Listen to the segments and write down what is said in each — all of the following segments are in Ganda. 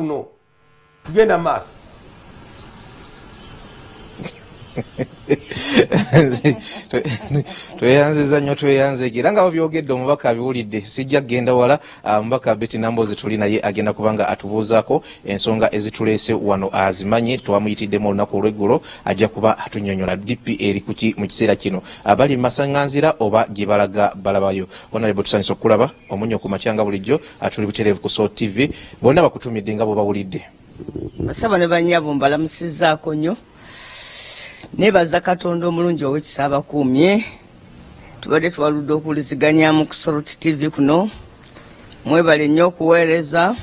kuno genda maaso tweyanziza nnyo tweyanzekera nga byogedde omubaka abiwulidde sijja kgenda wala. Omubaka DP Nambooze tuli naye agenda kubanga atubuuzaako ensonga ezituleese wano azimanye twamuyitiddemu olunaku olw'eggulo ajja kuba atunnyonnyola DP eri kuki mu kiseera kino abali masaŋŋanzira oba gye balaga balabayo. Honorable tusanyusa okulaba Omunnyo Ku Makya nga bulijjo atuli butereevu ku Soul TV bonna bakutumidde nga bwe bawulidde. Basaba ne bannyabo mbalamusizzaako nnyo. Nebaza Katonda omulungi ow'ekisa abakuumye. Tubadde twaludde okuwuliziganya mu Soul TV kuno. Mwebale nnyo okuweereza.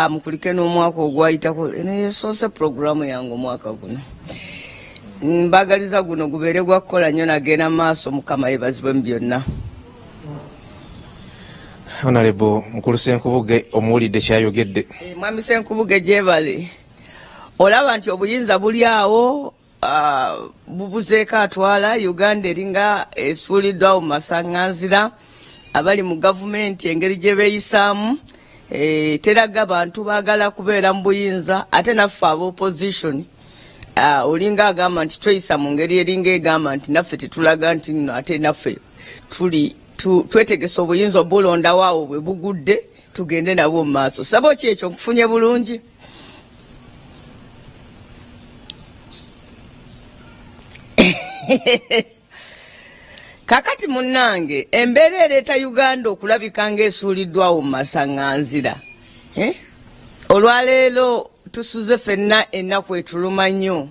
Mukulike n'omwaka ogwayitako. Eno yesoose puroguramu yange omwaka guno. Mbagaliza guno gubeere gwa kukola nnyo nagenda maaso Mukama yeebazibwe mu byonna. Honorable Mukulu Senkubuge omuwulidde kyayogedde. Mwami Senkubuge gyebale. Olaba nti obuyinza buli awo bubuzeeko atwala Uganda eringa esuuliddwa mu masaŋŋanzira abali mu gavumenti engeri gye beeyisaamu teraga bantu baagala kubeera mu buyinza ate naffe ab'opposition olinga agamba nti tweyisa mu ngeri eringa egamba nti naffe tetulaga nti nno ate naffe twetegesa obuyinza obulondawo awo bwe bugudde tugende nabwo mu maaso. Saba ki ekyo nkufunye bulungi? Kakati munnange embeera ereeta Uganda okulabika ng'esuuliddwawo mu masaŋŋanzira. Olwaleero tusuze ffenna ennaku etuluma nnyo.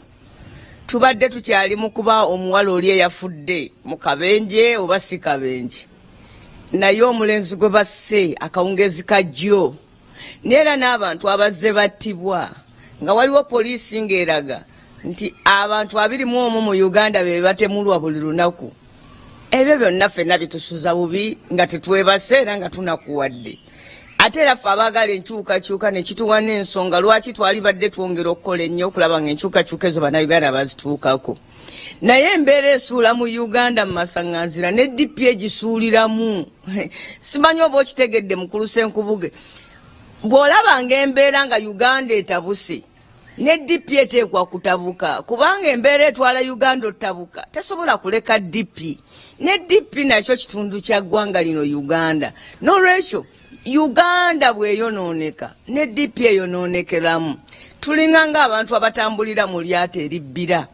Tubadde tukyali mu kuba omuwala oli eyafudde mu kabenje oba si kabenje. Naye omulenzi gwe basse akawungezi kajjo. Neera n'abantu abazze battibwa nga waliwo poliisi ng'eraga nti abantu 21 mu Uganda be batemulwa buli lunaku. Ebyo byonna ffenna bitusuza bubi nga tetwebase era nga tunakuwadde. Ate era ffe abaagala enkyukakyuka ne kituwa n'ensonga lwaki twali badde twongera okukola ennyo okulaba ng'enkyukakyuka ezo bannayuganda bazituukako. Naye embeera esuula mu Uganda mu masaŋŋanzira ne DP egisuuliramu. Simanyi oba okitegedde Mukulu Senkubuge. Bw'olabanga embeera nga Uganda etabuse ne DP eteekwa kutabuka kubanga embeera etwala Uganda ottabuka tesobola kuleka DP. Ne DP nakyo kitundu kya ggwanga lino Uganda. N'olwekyo Uganda bw'eyonooneka ne DP eyonoonekeramu. Tulinga ng'abantu abatambulira mu lyato eribbira.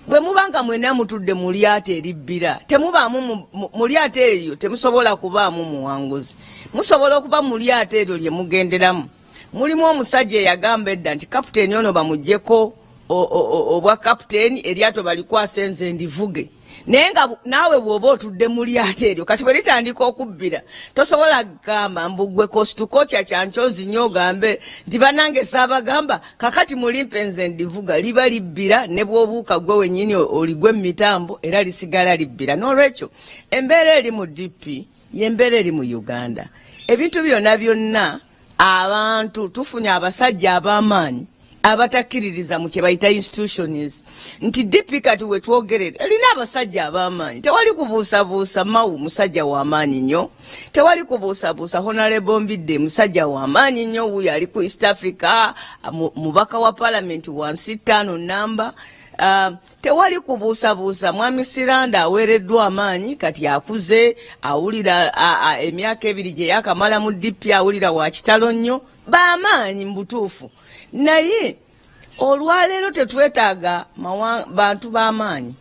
Bwe mubanga mwena mutudde mu lyato eribbira temubaamu mu lyato eryo temusobola kubaamu muwanguzi. Musobola okuba mu lyato eryo lye mugenderamu. Mulimu omusajja eyagamba edda nti kapiteeni ono bamuggyeko obwa kapiteeni eryato balikwasa enze ndivuge. Naye nga naawe bw'oba otudde mu lyato eryo kati bwe litandika okubbira tosobola kugamba mbugwe kositukocha kyankyozi nnyo ogambe nti banange saabagamba kakati mulimpe nze ndivuga liba libbira ne bw'obuuka gwe wennyini oligwe mu mitambo era lisigala libbira. N'olwekyo embeera eri mu DP y'embeera eri mu Uganda. Ebintu byonna byonna abantu tufunye abasajja ab'amaanyi abatakkiririza mu kye bayita institutions nti DP kati we twogerera erina abasajja ab'amaanyi. Tewali kubuusabuusa Mawu musajja w'amaanyi nnyo. Tewali kubuusabuusa Honorable Mbidde musajja w'amaanyi nnyo. Wuyo ali ku East Africa mubaka wa Parliament wansi 5 namba. Tewali kubuusabuusa Mwami Siranda aweereddwa amaanyi kati akuze awulira emyaka 2 gye yakamala mu DP awulira wa kitalo nnyo b'amaanyi mu butuufu. Naye olwaleero tetwetaaga bantu b'amaanyi.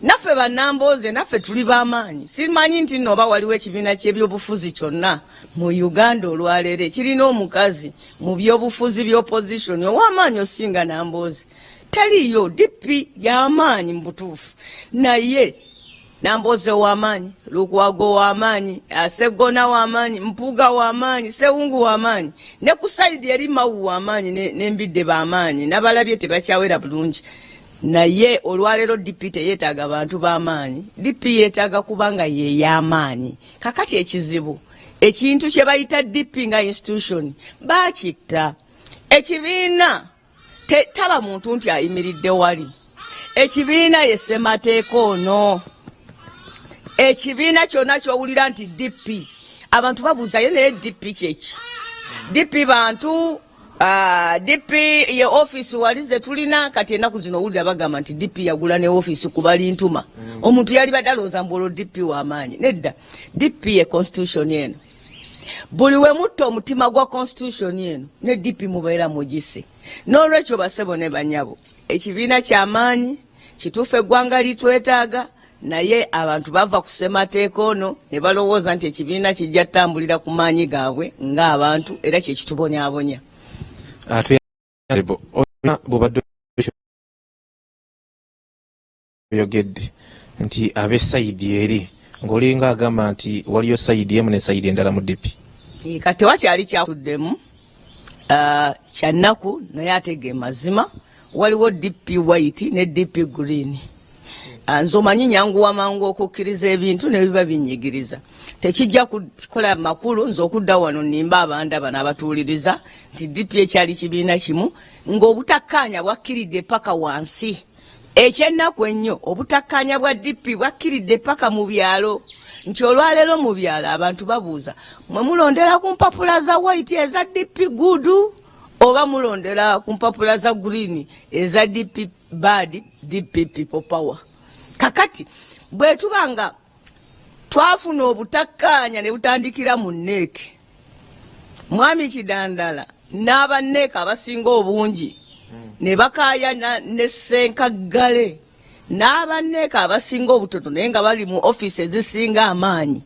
Naffe bannambooze naffe tuli b'amaanyi. Simanyi nti nno oba waliwo ekibiina ky'ebyobufuzi kyonna mu Uganda olwaleero ekirina omukazi mu byobufuzi by'opposition ow'amaanyi osinga Nambooze. Taliyo. DP y'amaanyi mu butuufu. Naye Nambooze w'amaanyi, Lukwago w'amaanyi, Segona w'amaanyi, Mpuuga w'amaanyi, Sewungu w'amaanyi, ne ku sayidi eri Mawu w'amaanyi ne Mbidde b'amaanyi n'abalabye tebakyawera bulungi. Naye olwaleero DP teyeetaaga bantu b'amaanyi. DP yeetaaga kubanga ye y'amaanyi. Kakati ekizibu ekintu kye bayita DP nga institution baakitta. Ekibiina taba muntu nti ayimiridde wali. Ekibiina ye ssemateeka ono. Ekibiina kyonna ky'owulira nti DP abantu babuuza ye naye DP kyeki. DP bantu DP ye office walize tulina kati enaku zino owulira bagamba nti DP yagula ne office ku balintuma omuntu yali badalooza mbolo DP w'amaanyi nedda DP ye constitution eno buli we mutta omutima gwa constitution eno ne DP mubeera mugise n'olwekyo basebo ne banyabo ekibiina ky'amaanyi kituufu eggwanga litwetaaga naye abantu bava ku ssemateeka ono ne balowooza nti ekibiina kijja ttambulira ku maanyi gaabwe ng'abantu era kye kitubonyaabonya. Bw'obadde oyogedde nti abe sayidi eri ng'olinga agamba nti waliyo sayidi emu ne sayidi endala mu DP. Kati wakyali kyakuddemu kyannaku naye atege mazima waliwo DP white ne DP green. Nze omanyi nyanguwa mangu okukkiriza ebintu ne biba binyigiriza. Tekijja kukola makulu nze okudda wano nimba abanda bano abatuuliriza nti DP ekyali kibiina kimu ng'obutakkaanya bwakkiridde paka wansi. Ekyennaku ennyo obutakkaanya bwa DP bwakkiridde paka mu byalo nti olwaleero mu byalo abantu babuuza mwe mulondera ku mpapula za white eza DP gudu oba mulondera ku mpapula za green eza DP bad DP people power. Kakati bwe tubanga twafuna obutakkaanya ne butandikira mu nneeke mwami Kidandala n'abanneeka abasinga obungi ne bakaayana ne Ssenkaggale n'abanneeka abasinga obutono naye nga bali mu office ezisinga amaanyi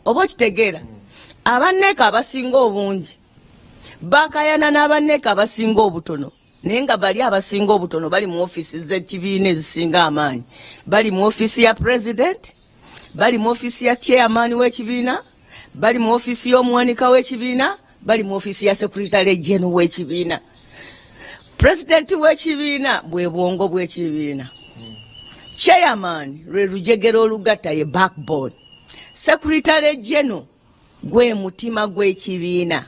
oba okitegeera abanneeka abasinga obungi bakaayana n'abanneeka abasinga obutono naye nga bali abasinga obutono bali mu office z'ekibiina ezisinga amaanyi bali mu office ya president bali mu office ya chairman w'ekibiina bali mu office y'omuwanika w'ekibiina bali mu office ya secretary general w'ekibiina. President w'ekibiina bwe bwongo bw'ekibiina. Chairman lwe lujegero olugatta ye backbone. Secretary general gwe mutima gw'ekibiina.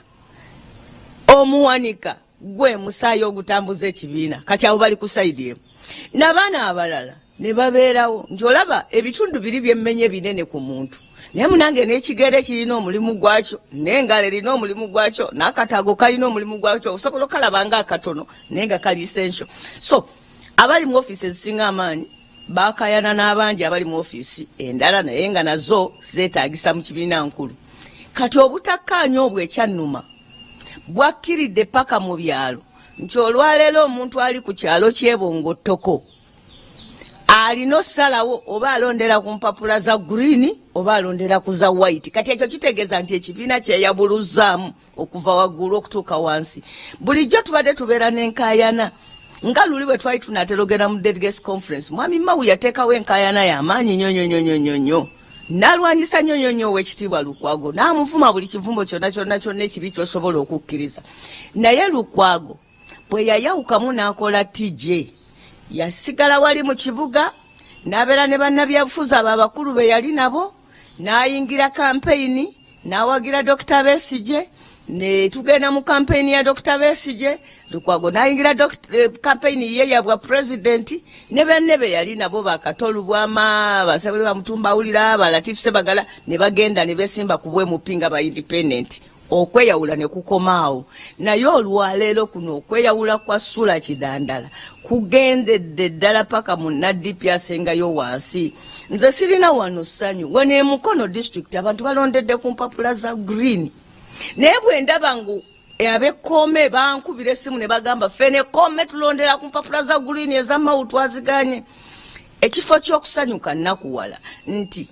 Omuwanika gwe musaayi ogutambuza ekibiina. Kati abo bali ku sayidi emu. N'abaana abalala ne babeerawo nti olaba ebitundu biri byemmenye binene ku muntu naye munange n'ekigere kirina omulimu gwakyo n'engalo erina omulimu gwakyo n'akataago kalina omulimu gwakyo osobola okalaba nga akatono naye nga kali essential. So abali mu ofiisi ezisinga amaanyi baakayana n'abangi abali mu ofiisi endala naye nga nazo zeetaagisa mu kibiina nkulu. Kati obutakkaanya obwo ekyannuma bwakkiridde paka mu byalo nti olwaleero omuntu ali ku kyalo ky'ebongotoko alina ossalawo oba alondera ku mpapula za green oba alondera ku za white. Kati ekyo kitegeeza nti ekibiina kyeyabuluzzaamu okuva waggulu okutuuka wansi. Bulijjo tubadde tubeera n'enkaayana nga luli bwe twali tunaterogera mu delegates conference mwami Mawu yateekawo enkaayana y'amaanyi nnyo n'alwanyisa nnyo ow'ekitiibwa Lukwago n'amuvuma buli kivumbo kyonna ekibi ky'osobola okukkiriza. Naye Lukwago bwe yayawukamu n'akola TJ yasigala wali mu kibuga n'abeera ne bannabyabufuzi abo abakulu be yali nabo n'ayingira kampeyini n'awagira Dr. Besigye ne tugenda mu kampeyini ya Dr. Besigye Lukwago n'ayingira kampeyini ye yabwa president ne banne be yali nabo bakatolu bwama basabule bamutumba awulira Latif Sebagala ne bagenda ne besimba ku bwe mupinga ba independent okweyawula ne kukomaawo. Naye olwaleero kuno okweyawula kwa Sula Kidandala kugendedde ddala paka mu DP asengayo wansi. Nze sirina wano ssanyu wene Mukono district abantu balondedde ku mpapula za green naye bwe ndaba ngu ab'ekkoome bankubira essimu ne bagamba fene kkoome tulondera ku mpapula za green ez'Amawu twaziganye. Ekifo ky'okusanyuka nnakuwala nti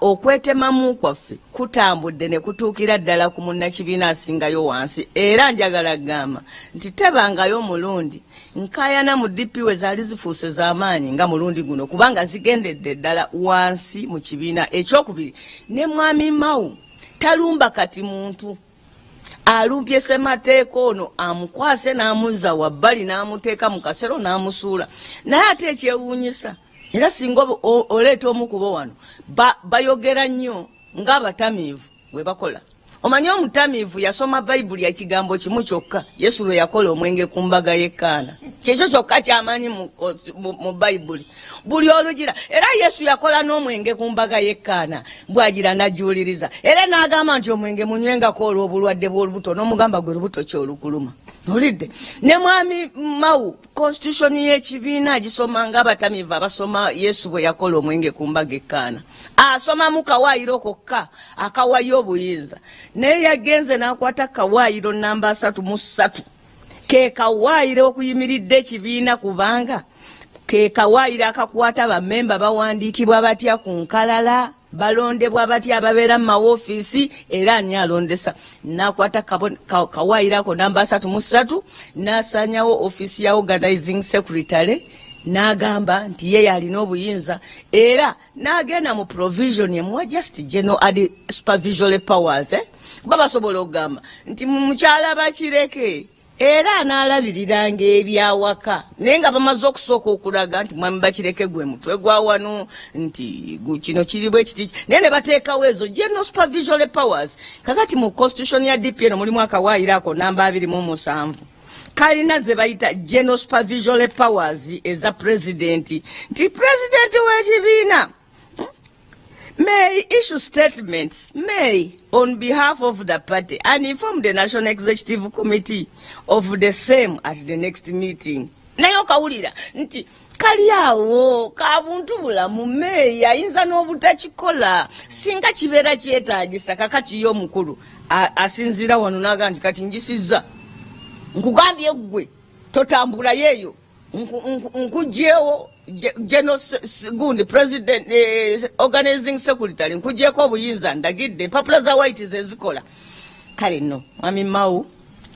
okwetemamu kwaffe kutambudde ne kutuukira ddala ku munnakibiina asingayo wansi. Era njagala gamba nti tebangayo mulundi nkaayana mu DP we zaali zifuuse z'amaanyi nga mulundi guno kubanga zigendedde ddala wansi mu kibiina. Ekyokubiri ne mwami Mawu talumba kati muntu alumpye ssemateeka ono amukwase n'amuzza wabbali n'amuteeka mu kasero n'amusuula. Naye ate ekyewuunyisa era singa oleeta omukubo wano bayogera nnyo ng'abatamiivu bwe bakola. Omanyi omutamiivu yasoma Bayibuli ya kigambo kimu kyokka Yesu lwe yakola omwenge ku mbaga y'Ekaana. kyekyo kyokka kyamanyi mu bayibuli buli olugira era Yesu yakola n'omwenge ku mbaga y'ekkaana bwagira najuliriza era n'agamba nti omwenge munywengako olw'obulwadde bw'olubuto n'omugamba gwe lubuto kyolukuluma olidde ne mwami Mawu constitution y'ekibiina agisomanga abatamiva abasoma Yesu bwe yakola omwenge ku mbaga ekkaana asoma mu kawaayiro kokka akawayo obuyinza naye yagenze n'akwata kawaayiro namba 3 ke kawaayiro okuyimiridde ekibiina kubanga ke kawaayiro akakwata bammemba bawandiikibwa batya ku nkalala balondebwa batya ababeera mu mawofiisi era ani alondesa n'akwata kawaayiro ako namba 3 n'asaanyawo ofiisi ya organizing secretary n'agamba nti ye yalina obuyinza era n'agenda mu provision emuwa just general adi supervisory powers babasobola okugamba nti mukyala bakireke era n'alabiriranga ebyawaka naye nga bamaze okusooka okulaga nti mwami bakireke gwe mutwe gwa wano nti kino kiri bwe kiti naye ne bateekawo ezo general supervisory powers kakati mu constitution ya DP eno mulimu akawaayiro ako namba 27 kalina ze bayita general supervisory powers eza president nti president w'ekibiina may issue statements on behalf of the party and inform the National Executive Committee of the same at the next meeting. Nayo kawulira nti kali awo kabuntu bulamu meeyi ayinza n'obutakikola singa kibeera kyetaagisa kakati y'omukulu asinzira wano n'agamba nti kati njisizza nkugambye gwe totambula yeeyo nkugyewo general gundi president organizing secretary nkugyeeko obuyinza ndagidde empapula za white zezikola kale nno mwami Mawu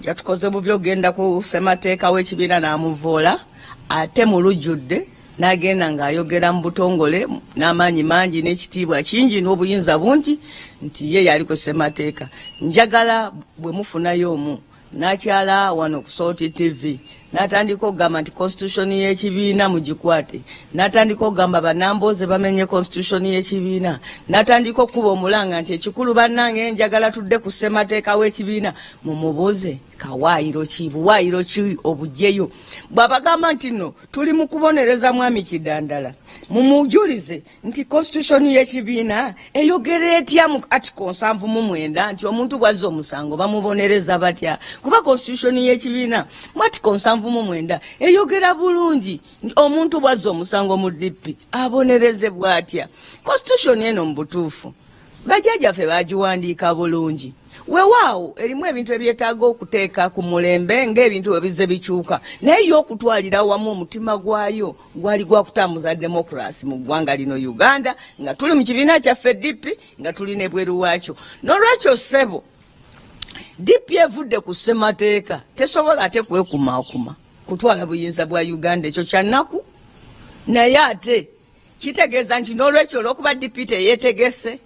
yatukoze bubi ogenda ku ssemateeka w'ekibiina n'amuvoola ate mu lujjudde n'agenda ng'ayogera mu butongole n'amaanyi mangi n'ekitiibwa kingi n'obuyinza bungi nti ye yali ku ssemateeka njagala bwe mufunayo omu nakyala wano ku Soti TV natandika okugamba nti constitution y'ekibiina mugikwate natandika okugamba banambooze bamenye constitution y'ekibiina natandika okuba omulanga nti ekikulu bannange njagala tudde ku ssemateeka w'ekibiina mumubuuze kawaayiro ki buwaayiro ki obugyeyo bw'abagamba nti nno tuli mu kubonereza mwami Kidandala mumujulize nti constitution y'ekibiina eyogera etya mu article 79 nti omuntu bwazza omusango bamubonereza batya kuba constitution y'ekibiina mu article 79 eyogera bulungi omuntu bwazza omusango mu DP abonerezebwa atya constitution eno mu butuufu bajjajjaffe bagiwandiika bulungi weewaawo erimu ebintu ebyetaaga okuteeka ku mulembe ng'ebintu webize bikyuka naye y'okutwalira wamu omutima gwayo gwali gwa kutambuza demokrasi mu ggwanga lino Uganda nga tuli mu kibiina kyaffe DP nga tuli n'ebweru waakyo n'olwekyo ssebo DP evudde ku ssemateeka tesobola ate kwekumaakuma kutwala buyinza bwa Uganda ekyo kya nnaku naye ate kitegeeza nti n'olwekyo olw'okuba DP teyeetegese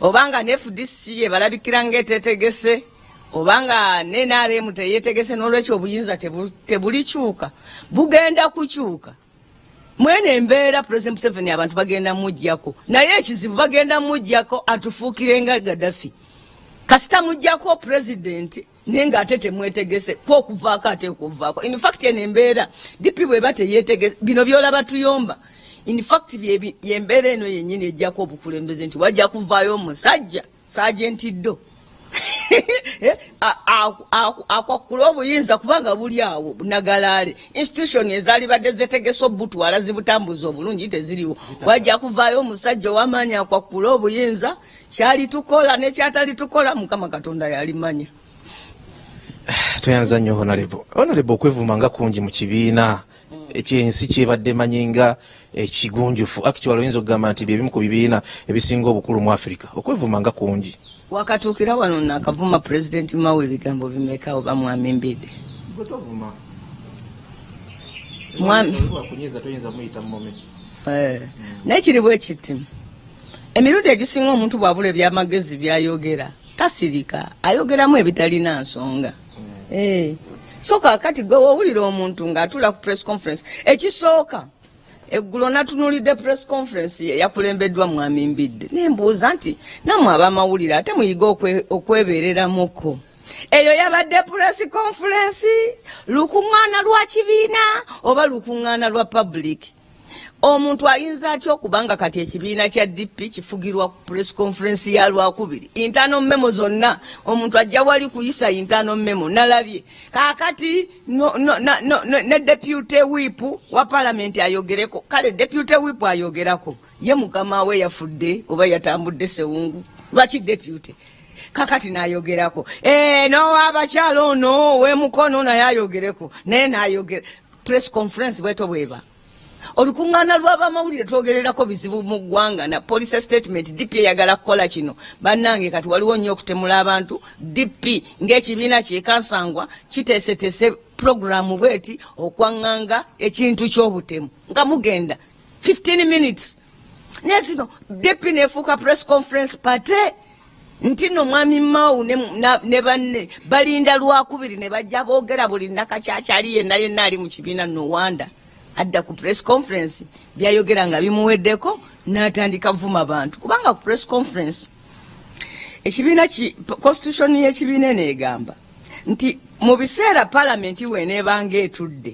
obanga ne FDC ebalabikira ng'etetegese obanga ne NRM teyeetegese n'olwekyo obuyinza tebulikyuka bugenda kukyuka mwene embeera President Museveni abantu bagenda mujjako naye ekizibu bagenda mujjako atufuukire nga Gaddafi kasita mujjako president nenga ate temwetegese kwa okuvaako ate okuvaako in fact eno embeera DP bweba teyeetegese bino byolaba tuyomba in fact yembeera eno yennyini ejjako obukulembeze nti wajja kuvaayo omusajja Sergeant Ddo akwakula obuyinza kubanga buli awo nagalaale institution ezaali badde zetegese obutwala zibutambuza obulungi teziriwo wajja kuvaayo omusajja ow'amaanyi akwakula obuyinza kyali tukola nekyatali tukola Mukama Katonda yalimanya. Tuyanza nnyo honorable okwevuma nga kungi mu kibiina ekyensi kyebadde manyinga ekigunjufu actually oyinza okugamba nti byebimu ku bibiina ebisinga obukulu mu Africa okwevuma nga kungi wakatuukira wano nakavuma President Mawu ebigambo bimeka oba mwami Mbidde mwami naye kiri bwe kiti emirundi egisinga omuntu bwabula ebyamagezi byayogera tasirika ayogeramu ebitalina nsonga so kakati gwe wowulira omuntu ng'atula ku press conference ekisooka eggulo natunulidde press conference yakulembeddwa mwami Mbidde nembuuza nti namwe abamawulire ate muyiga okwebeereramuko eyo yabadde press conference lukuŋŋaana lwa kibiina oba lukuŋŋaana lwa public. Omuntu ayinza atya okubanga kati ekibiina kya DP kifugirwa ku press conference ya Lwakubiri internal memo zonna omuntu ajja wali kuyisa internal memo nalabye kakati ne deputy whip wa parliament ayogereko kale deputy whip ayogerako ye mukama we yafudde oba yatambudde sewungu lwaki deputy kakati nayogerako no abakyalo no we mukono naye ayogereko naye nayogera press conference bweto bweba olukuŋŋaana lw'abamawulire twogererako bizibu mu ggwanga na police statement DP eyagala kukola kino bannange kati waliwo nnyo okutemula abantu DP ng'ekibiina kyekansangwa kiteesetese programu bweti okwaŋŋanga ekintu ky'obutemu nga mugenda 15 minutes naye sino DP neefuuka press conference pate nti no mwami Mao ne banne balinda Lwakubiri ne bajja boogera buli nnakakyakyali yenna ali mu kibiina no wanda adda ku press conference byayogera nga bimuweddeko n'atandika vuma abantu kubanga ku press conference ekibiina constitution y'ekibiina neegamba nti mu biseera parliament weeneebanga etudde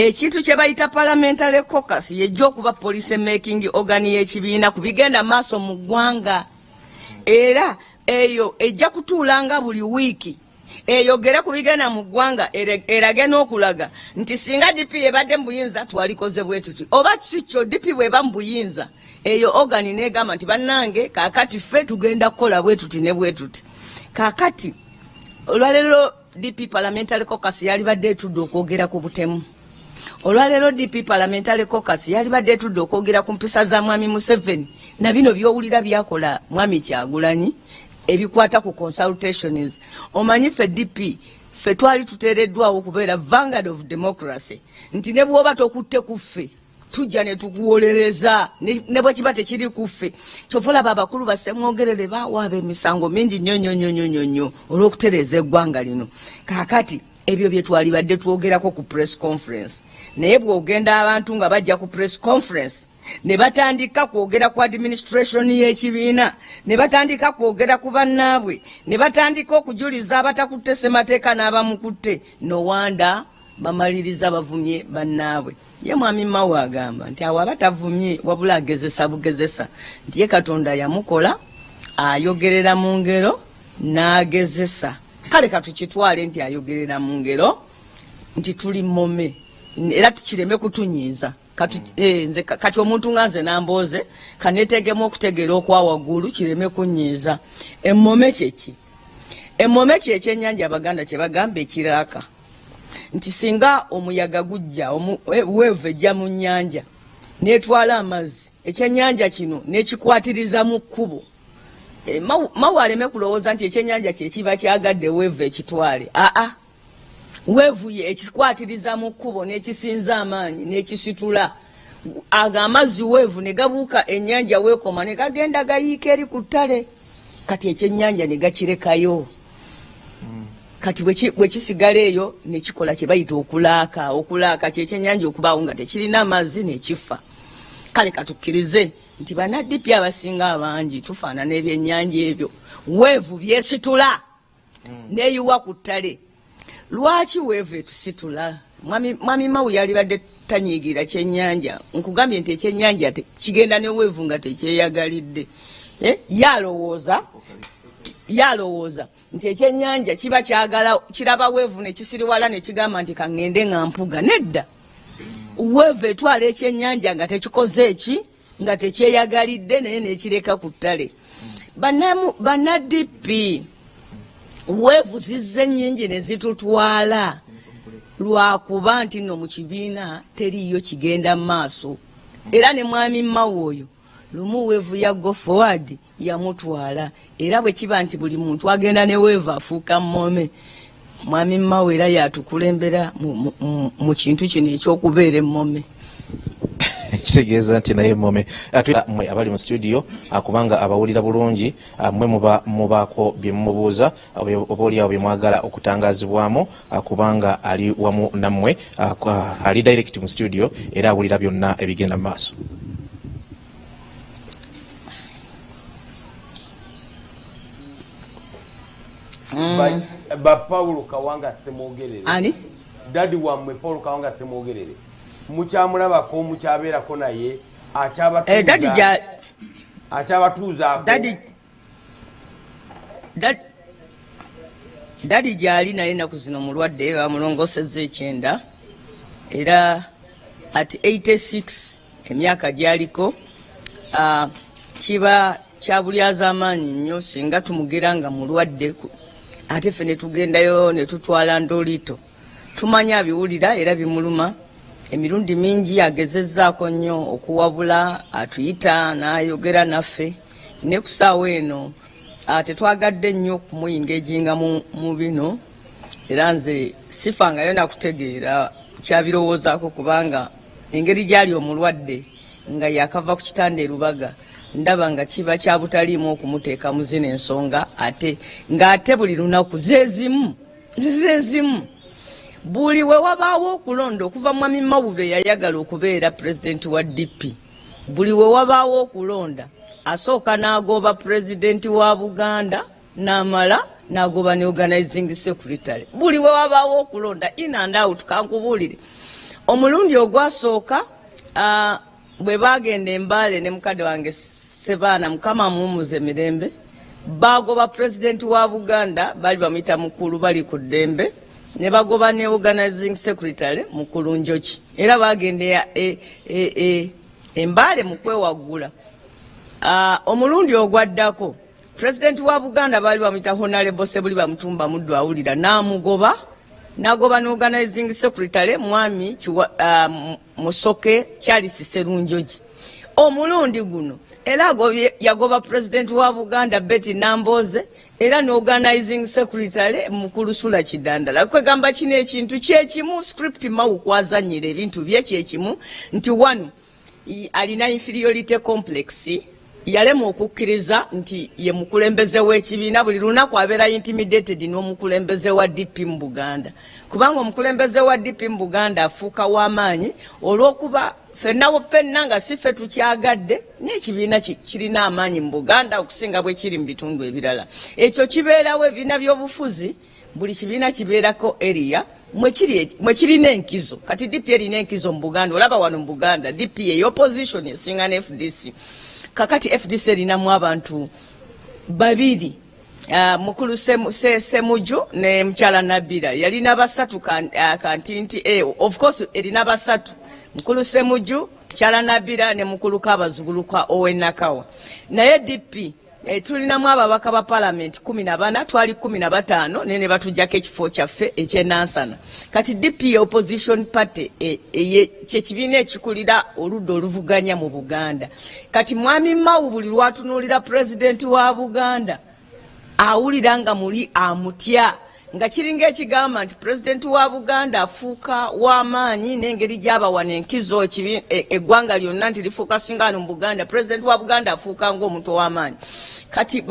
ekintu kye bayita parliamentary caucus yejja okuba policy making organ y'ekibiina ku bigenda maaso mu ggwanga era eyo ejja kutuulanga buli wiiki eyogere ku bigenda mu ggwanga erage n'okulaga nti singa DP ebadde mu buyinza twalikoze bwe tuti oba kikyo DP bweba mu buyinza eyo ogani neegamba nti bannange kaakati ffe tugenda kukola bwe tuti ne bwe tuti kaakati olwaleero DP parliamentary caucus yali badde etudde okwogera ku butemu olwaleero DP parliamentary caucus yali badde etudde okwogera ku mpisa za mwami Museveni na bino byowulira byakola mwami Kyagulanyi ebikwata ku consultations omanyi ffe DP ffe twali tuteereddwawo okubeera vanguard of democracy nti ne bw'oba tokutte ku ffe tujja ne tukuwolereza ne bwe kiba tekiri ku ffe kyova olaba abakulu bassemwogerere baawaaba emisango mingi nnyo olw'okutereeza eggwanga lino kaakati ebyo bye twali badde twogerako ku press conference naye bw'ogenda abantu nga bajja ku press conference ne batandika kwogera ku administration y'ekibiina ne batandika kwogera ku bannaabwe ne batandika okujuliza abatakutte ssemateeka n'abamukutte no wanda bamaliriza bavumye bannaabwe ye mwami Mao agamba nti awo abatavumye wabula agezesa bugezesa nti ye Katonda yamukola ayogerera mu ngero n'agezesa kale katukitwale nti ayogerera mu ngero nti tuli mmome era tukireme kutunyiiza kati omuntu nga nze Nambooze kaneetegemu okutegeera okwa waggulu kireme kunyiiza emmome kyeki emmome kyekyennyanja Abaganda kye bagamba ekiraaka nti singa omuyaga gujja weevu ejja mu nnyanja n'etwala amazzi ekyennyanja kino n'ekikwatiriza mu kkubo Mao aleme kulowooza nti ekyennyanja kyekiba kyagadde weevu ekitwale weevu ye ekikwatiriza mu kkubo n'ekisinza amaanyi n'ekisitula amazzi weevu ne gabuuka ennyanja weekoma ne gagenda gayiika eri ku ttale kati ekyennyanja ne gakirekayo kati bwe kisigala eyo ne kikola kye bayita okulaaka kyekyennyanja okubaawo nga tekirina amazzi n'ekifa kale katukkirize nti bannaddipi abasinga abangi tufaanana ebyennyanja ebyo weevu byesitula neeyiwa ku ttale lwaki weevu etusitula mwami Mao yali badde tanyiigira kyennyanja nkugambye nti ekyennyanja kigenda ne weevu nga tekyeyagalidde yalowooza nti ekyennyanja kiba kyagala kiraba weevu ne kisiriwala ne kigamba nti kaŋŋende nga mpuga nedda weevu etwala ekyennyanja nga tekikoze eki nga tekyeyagalidde naye nekireka ku ttale bannaddipi weevu zizze nnyingi ne zitutwala lwakuba nti nno mu kibiina teriyo kigenda mu maaso era ne mwami Mao oyo lumu weevu ya go forward yamutwala era bwe kiba nti buli muntu agenda ne weevu afuuka mmome mwami Mao era yatukulembera mu kintu kino ekyokubeera emmome kitegeeza nti naye mmome mmwe abali mu studio kubanga abawulira bulungi mmwe mubaako bye mumubuuza oba oliawo bye mwagala okutangazibwamu kubanga ali wamu nammwe ali direct mu studio era awulira byonna ebigenda mu maaso. ba Paulo Kawanga Semwogerere ani dadi wammwe Paulo Kawanga Semwogerere mukyamulabako mukyabeerako naye akyabatuuzaako dadi gyali naye naku zino mulwadde bamulongosezza ekyenda era at 86 emyaka gyaliko kiba kyabulyaza amaanyi nnyo singa tumugera nga mulwadde ate ffe ne tugendayo ne tutwala Ndolito tumanya abiwulira era bimuluma emirundi mingi agezezzaako nnyo okuwabula atuyita n'ayogera naffe ne ku ssaawa eno tetwagadde nnyo okumuyinga ejinga mu bino era nze sifangayo nakutegeera kyabirowoozaako kubanga engeri gyali omulwadde nga yakava ku kitanda erubaga ndaba nga kiba kyabutaliimu okumuteeka mu zino ensonga ate buli lunaku zezimu buli we wabaawo okulonda okuva mwami Mawulwe yayagala okubeera pulezidenti wa DP buli we wabaawo okulonda asooka n'agoba pulezidenti wa Buganda n'amala n'agoba ne organizing secretary buli we wabaawo okulonda in and out kankubuulire omulundi ogwasooka bwe bagenda Mbale ne mukadde wange Sebaana mukama mumuze mirembe bagoba pulezidenti wa Buganda bali bamuyita mukulu bali ku ddembe ne bagoba ne organizing secretary mukulu Njoki era bagenda Mbale mu kwewaggula omulundi ogwaddako pulezidenti wa Buganda bali bamuyita Honorable Sebuli bamutumba muddu awulira n'amugoba n'agoba ne organizing secretary mwami Musoke Charles Serunjoji omulundi guno era yagoba pulezidenti wa Buganda DP Nambooze era ne organizing secretary mukulu Sula Kidandala kwegamba kino ekintu kyekimu script mawu kwazanyira ebintu bye kyekimu nti wano alina inferiority complex yalema okukkiriza nti ye mukulembeze w'ekibiina buli lunaku abeera intimidated n'omukulembeze wa DP mu Buganda kubanga omukulembeze wa DP mu Buganda afuuka w'amaanyi olw'okuba ffenna nga si ffe tukyagadde n'ekibiina kirina amaanyi mu Buganda okusinga bwe kiri mu bitundu ebirala ekyo kibeerawo ebibiina by'obufuzi buli kibiina kibeerako area mwe kirina enkizo kati DP erina enkizo mu Buganda olaba wano mu Buganda DP ey'opposition esinga ne FDC kakati FDC erinamu abantu babiri mukulu Semuju ne mchala Nabira yalina basatu kantinti of course erina basatu mukulu Semuju mchala Nabira ne mukulu Kabazuguluka Owenakawa naye DP tulinamu ababaka ba parliament 14 twali 15 nene batujjako ekifo kyaffe ekyenansana kati DP opposition party kyekibiina ekikulira oludda oluvuganya mu Buganda kati mwami Mawu buli lwatunulira pulezidenti wa Buganda awulira nga muli amutya nga kiringa ekigamba nti pulezidenti wa Buganda afuuka w'amaanyi n'engeri gy'abawana enkizo eggwanga lyonna nti lifuuka singano mu Buganda pulezidenti wa Buganda afuuka ng'omuntu w'amaanyi kati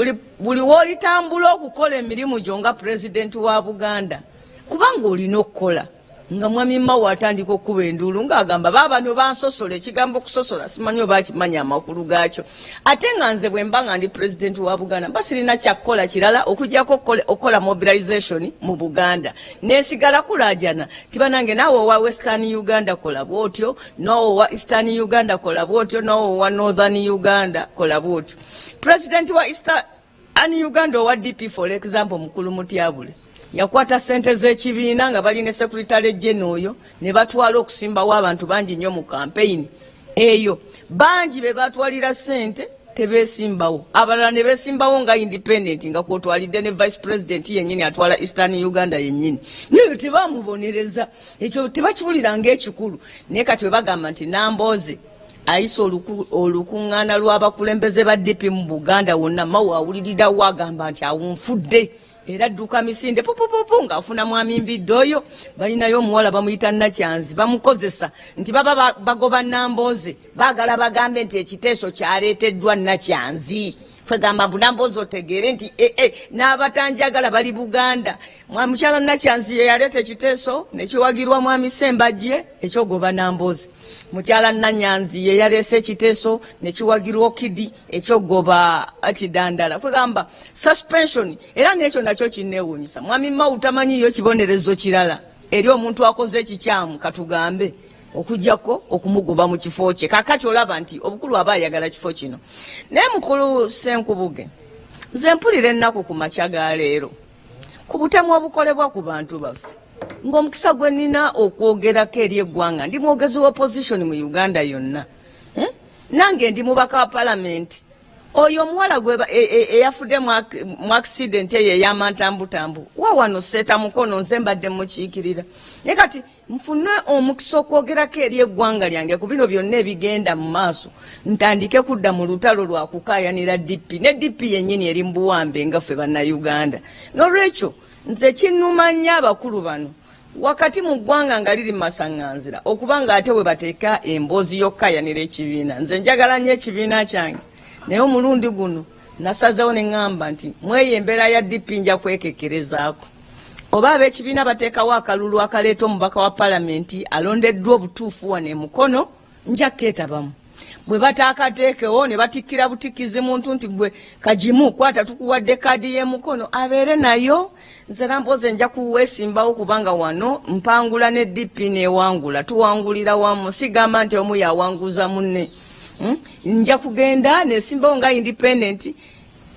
buli w'olitambula okukola emirimu gyo nga pulezidenti wa Buganda kubanga olina okukola nga mwami Mawu atandika okuba enduulu ng'agamba baabano bansosola ekigambo okusosola simanyi oba akimanya amakulu gaakyo ate nga nze bwe mba nga ndi pulezidenti wa Buganda mba sirina kyakukola kirala okugyako okukola mobilization mu Buganda neesigala kulaajana tibanange naawe owa Western Uganda kola bwotyo naawe owa Eastern Uganda kola bwotyo naawe owa Northern Uganda kola bwotyo pulezidenti wa Eastern Uganda owa DP for example mukulu Mutyabule yakwata sente z'ekibiina nga balina secretary general oyo ne batwala okusimbawo abantu bangi nnyo mu campaign eyo bangi be batwalira sente tebeesimbawo abalala ne beesimbawo nga independent nga kwotwalidde ne vice president yennyini atwala Eastern Uganda yennyini naye tebamubonereza ekyo tebakiwulira ng'ekikulu naye kati we bagamba nti Nambooze ayise olukuŋŋaana lw'abakulembeze ba DP mu Buganda wonna Mawu awulirirawo agamba nti awunfudde era dduka misinde pupupupu ng'afuna mwami Mbidde oyo balinayo omuwala bamuyita Nakyanzi bamukozesa nti bagoba Nambooze baagala bagambe nti ekiteeso kyaleeteddwa Nakyanzi kwegamba Nambooze otegeere nti n'abatanjagala bali Buganda. Mukyala Nakyanzi ye yaleeta ekiteeso ne kiwagirwa mwami Sembajje ekyogoba Nambooze. Mukyala Nanyanzi ye yaleese ekiteeso ne kiwagirwa Okidi ekyogoba Kidandala. Kwegamba suspension era n'ekyo nakyo kinneewuunyisa. Mwami Mao tamanyiyo kibonerezo kirala eri omuntu akoze ekikyamu katugambe okujjako okumugoba mu kifo kye. Kakati olaba nti obukulu aba ayagala kifo kino. Naye mukulu Senkubuge, nze mpulira ennaku ku makya ga leero ku butemu obukolebwa ku bantu baffe ng'omukisa gwe nnina okwogerako eri eggwanga ndi mwogezi wa opposition mu Uganda yonna. Nange ndi mubaka wa palamenti. Oyo omuwala gwe eyafudde mu accident eyo ey'amantambutambu wawano seeta mukono nze mbadde mukiikirira. Naye kati nfune omukisa okwogerako eri eggwanga lyange ku bino byonna ebigenda mu maaso ntandike kudda mu lutalo lwa kukaayanira DP ne DP yennyini eri mu buwambe nga ffe bannayuganda. N'olwekyo nze kinnuma nnyo abakulu bano wakati mu ggwanga nga liri masaŋŋanzira okuba nga ate we bateeka emboozi y'okukaayanira ekibiina. Nze njagala nnyo ekibiina kyange. Naye omulundi guno nasazeewo ne ŋŋamba nti mweyo embeera ya DP nja kwekekerezaako. Oba ab'ekibiina bateekawo akalulu akaleeta omubaka wa palamenti alondeddwa obutuufu wano e Mukono nja keetabamu. Bwe bataakateekewo ne batikkira butikkizi muntu nti gwe kagimu kwata tukuwadde kaadi y'e Mukono abeere nayo. Nze Nambooze nja kuweesimbawo kubanga wano mpangula ne DP neewangula tuwangulira wamu. Sigamba nti omu yawanguza munne. Nja kugenda nesimbawo nga independent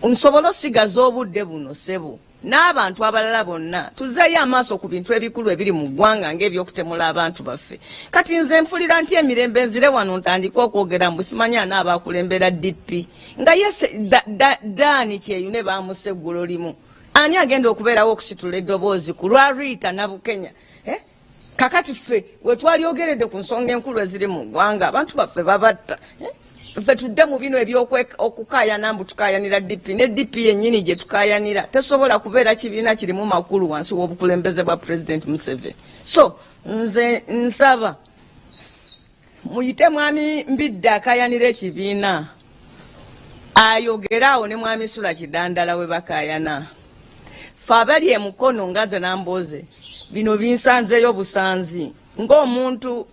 nsobola osigaza obudde buno ssebo n'abantu abalala bonna tuzzayo amaaso ku bintu ebikulu ebiri mu ggwanga ng'ebyokutemula abantu baffe. Kati nze nfulira nti emirembe nzire wano ntandika okwogera mbu simanya n'abakulembera DP nga Daani Kyeyu ne baamuse eggulo limu. Ani agenda okubeerawo okusitula eddoboozi ku lwa Rita Nabukenya? Kakati ffe we twalyogeredde ku nsonga enkulu eziri mu ggwanga abantu baffe babatta. Ffe tudde mu bino okukaayana mbu tukaayanira DP ne DP yennyini gye tukaayanira tesobola kubeera kibiina kirimu makulu wansi w'obukulembeze bwa President Museveni. So nze nsaba muyite mwami Mbidde akaayanira ekibiina ayogeraawo ne mwami Sula Kidandala we bakaayana. Ffe abali e Mukono nga nze Nambooze bino binsanzeeyo busanzi ng'omuntu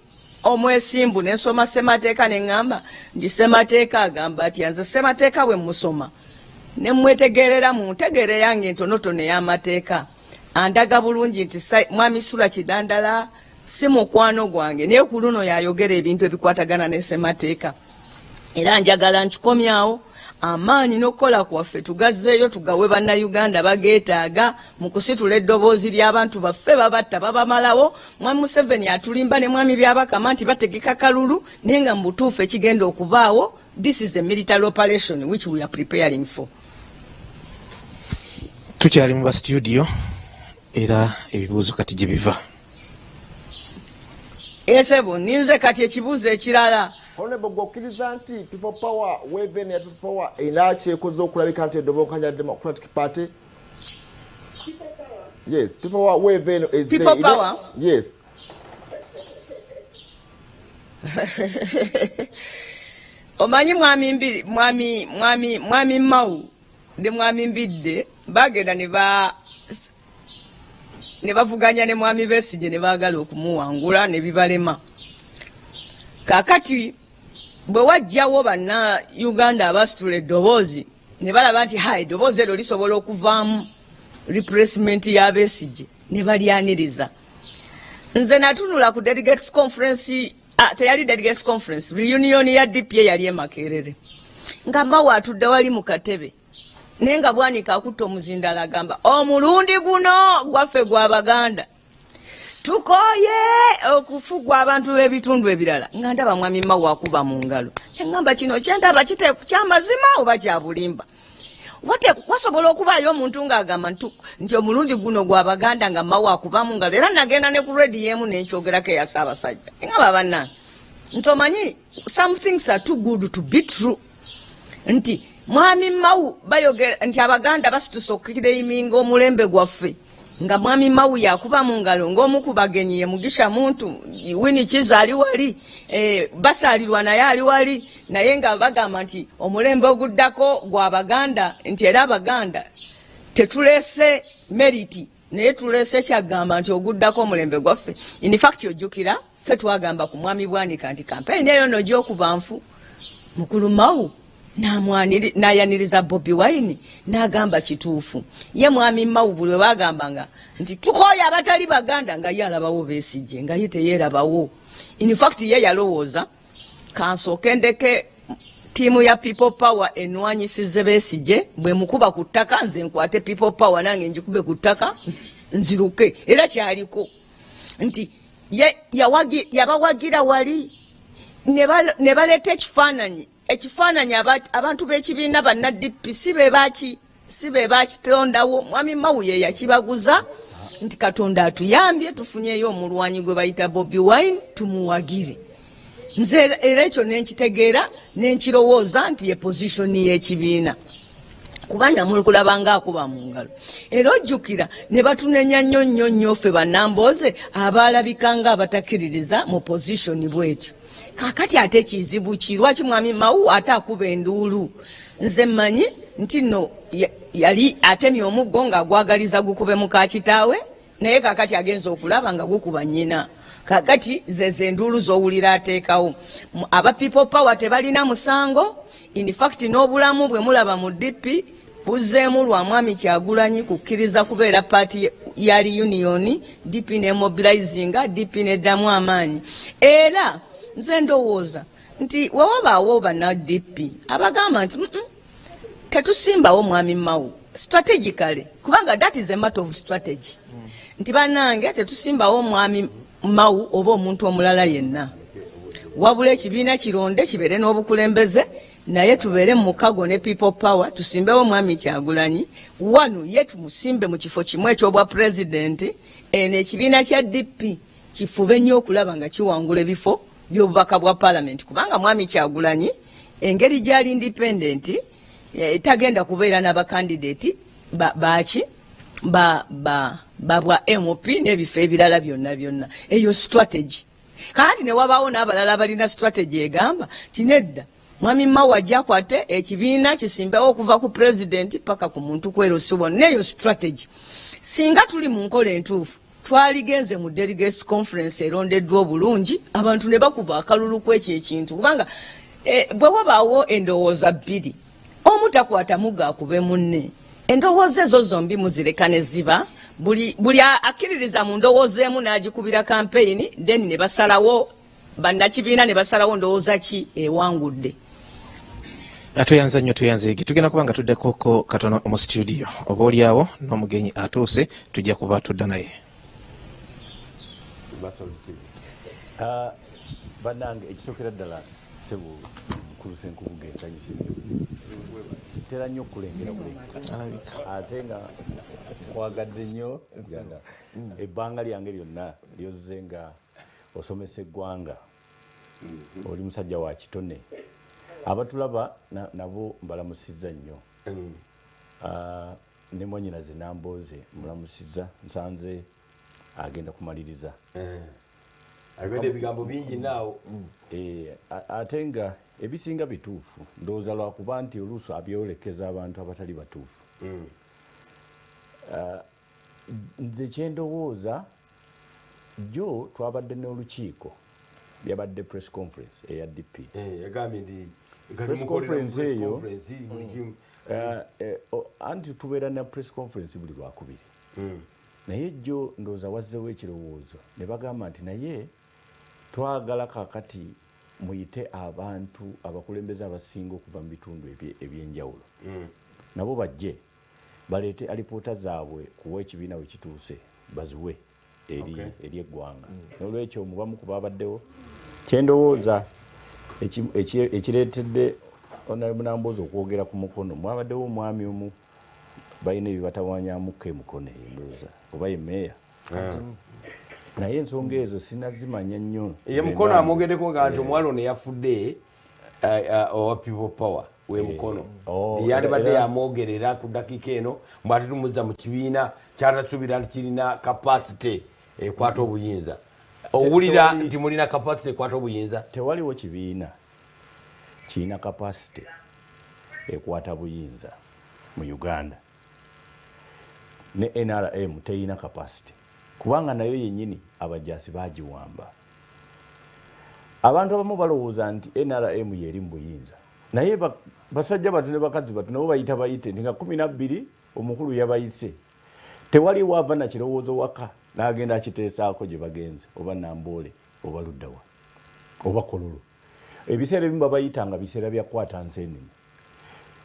omwesimbu nensoma ssemateeka ne ŋŋamba ndi ssemateeka agamba ati nze ssemateeka bwe musoma ne mwetegerera mu ntegeere yange entonotono ey'amateeka andaga bulungi nti mwami Sula Kidandala si mukwano gwange naye ku luno yayogera ebintu ebikwatagana ne ssemateeka era njagala nkikomyawo. Amaanyi n'okukola kwaffe tugazzeeyo tugawe bannayuganda bageetaaga mu kusitula eddoboozi ly'abantu baffe babatta babamalawo. Mwami Museveni atulimba ne mwami Byabakama nti bategeka kalulu naye nga mu butuufu ekigenda okubaawo this is a military operation which we are preparing for. Tukyali mu ba studio era ebibuuzo kati gye biva. Esebo ninze kati ekibuuzo ekirala. Honorable Gokiriza nti People Power weveni ya People Power inakyekoze okulabika nti Obuttakaanya Democratic Party. Yes, People Power weveni is People Power? Yes. Omanyi mwami Mao ne mwami Mbidde bagenda ne bavuganya ne mwami Besigye ne baagala okumuwangula ne bibalema. Kakati bwe wajjawo banna Uganda abasitula eddoboozi ne balaba nti eddoboozi eryo lisobola okuvaamu replacement ya Besigye ne balyaniriza. Nze natunula ku delegates conference teyali delegates conference reunion ya DP yali e Makerere nga Mao atudde wali mu katebe naye nga Bwanika akutta omuzindala agamba omulundi guno gwaffe gw'Abaganda tukoye okufugwa abantu b'ebitundu ebirala nga ndaba mwami Mao akuba mu ngalo ngamba kino kyendaba kyamazima oba kya bulimba. Wasobola okubaayo omuntu ng'agamba nti omulundi guno gw'Abaganda nga Mao akuba mu ngalo era nagenda ne ku radio emu n'ekyogerako eya Ssaabasajja ngamba bannange nti omanyi some things are too good to be true nti mwami Mao bayogera nti Abaganda basitusa okukireiminga omulembe gwaffe nga mwami Mawu yakuba mu ngalo ng'omu ku bagenyi ye Mugisha Muntu Winnie Kiza ali wali basalirwa naye ali wali naye nga bagamba nti omulembe oguddako gwa Baganda nti era Abaganda tetulese meriti naye tulese kyagamba nti oguddako omulembe gwaffe. In fact ojjukira ffe twagamba ku mwami Bwanika nti kampeyini eyo no gy'okuba nfu mukulu Mawu nayaniriza Bobi Wine n'agamba kituufu. Ye mwami Mawu buli bagambanga nti tukoya abatali Baganda nga ye alabawo Besigye nga ye teyeerabawo. In fact ye yalowooza kansooke ndeke tiimu ya People Power enwanyisize Besigye bwe mukuba ku ttaka nze nkwate People Power nange njikube ku ttaka nziruke. Era kyaliko nti yabawagira wali ne baleeta ekifaananyi abantu b'ekibiina banna DP si be bakitondawo. Mwami Mawu ye yakibaguza nti Katonda atuyambye tufunyeyo omulwanyi gwe bayita Bobi Wine tumuwagire. Nze era ekyo nenkitegeera nenkirowooza nti ye positioni y'ekibiina kubanga mulikulabanga akuba mu ngalo. Era ojjukira ne batunenya nnyo ffe bannambooze abaalabikanga abatakkiririza mu positioni bwekyo. Kakati ate kizibu ki lwaki mwami Mawu ate akuba enduulu? Nze mmanyi nti no yali atemye omuggo ng'agwagaliza gukube muka kitaawe naye kakati agenza okulaba nga gukuba nnyina. Kakati ze enduulu z'owulira ateekawo. Aba People Power tebalina musango. In fact n'obulamu bwe mulaba mu DP buzzeemu lwa mwami Kyagulanyi kukkiriza kubeera paati ya union DP ne mobilizinga DP neddamu amaanyi. Era nze ndowooza nti wewabaawo banna DP abagamba nti tetusimbawo mwami Mawu strategically kubanga that is a matter of strategy. Nti bannange tetusimbawo mwami Mawu oba omuntu omulala yenna. Wabula ekibiina kironde kibeere n'obukulembeze naye tubeere mu mukago ne People Power tusimbewo mwami Kyagulanyi wano ye tumusimbe mu kifo kimu eky'obwa president eno ekibiina kya DP kifube nnyo okulaba nga kiwangula ebifo by'obubaka bwa parliament kubanga mwami Kyagulanyi engeri gyali independent tagenda kubeera n'abakandidate babwa MOP n'ebifo ebirala byonna eyo strategy. Kati ne wabaawo n'abalala balina strategy egamba tinedda mwami Mawu ajja akwate ekibiina kisimbewo okuva ku president paka ku muntu kwerosibwa neyo strategy. Singa tuli mu nkola entuufu twaligenze mu delegates conference erondeddwa obulungi abantu ne bakuba akalulu kw'ekyo ekintu kubanga bwe wabaawo endowooza bbiri omu takwata muga akube munne. Endowooza ezo zombi muzireka ne ziba buli akkiririza mu ndowooza emu n'agikubira campaign then ne basalawo bannakibiina ne basalawo ndowooza ki ewangudde. Atuyanza nnyo tuyanzeege tugenda kuba nga tuddekoko katono mu studio oba oliawo n'omugenyi atuuse tujja kuba tudda naye. Bannange ekisookera ddala sebo mukulu Senkubuge nsanyuse ntera nnyo okulengera ate nga kwagadde nnyo ebbanga lyange lyonna lyozze nga osomesa eggwanga oli musajja wa kitone. Abatulaba nabo mbalamusizza nnyo ne Mwannyinaze Nambooze mulamusizza nsanze agenda kumaliriza agenda ebigambo bingi naawo ate nga ebisinga bituufu ndowooza lwakuba nti oluusi abyolekeza abantu abatali batuufu. Nze kyendowooza jjo twabadde n'olukiiko byabadde press conference eya DP press conference eyo anti tubeera na press conference buli lwakubiri naye jjo ndowooza wazzewo ekirowoozo ne bagamba nti naye twagala kakati muyite abantu abakulembeze abasinga okuva mu bitundu ebyenjawulo nabo bajje baleete alipoota zaabwe kuwa ekibiina we kituuse baziwe eri eggwanga. N'olwekyo mubamu ku babaddewo kyendowooza ekireetedde Honorable Nambooze okwogera ku mukono mwabaddewo omwami omu balina ebibatawaanyamukko emukono endowooza oba ye meeya naye ensonga ezo sinazimanya nnyo. Ye mukono amwogeddeko nga nti omuwala ono yafudde owa People Power we mukono yandibadde yamwogerera ku dakiika eno mbwate tumuzza mu kibiina kyatasubira nti kirina kapasite ekwata obuyinza owulira nti mulina kapasite ekwata obuyinza tewaliwo kibiina kirina kapasite ekwata buyinza mu Uganda ne NRM teyina kapasite kubanga nayo yennyini abajaasi bagiwamba abantu abamu balowooza nti NRM yeri mu buyinza naye basajja batu ne bakazi batu nabo bayite nga 12 omukulu yabayise tewali wava na kirowoozo waka n'agenda akiteesaako gye bagenze oba Namboole oba Luddawa oba Kololo ebiseera ebimu babayitanga biseera bya kwata nseenene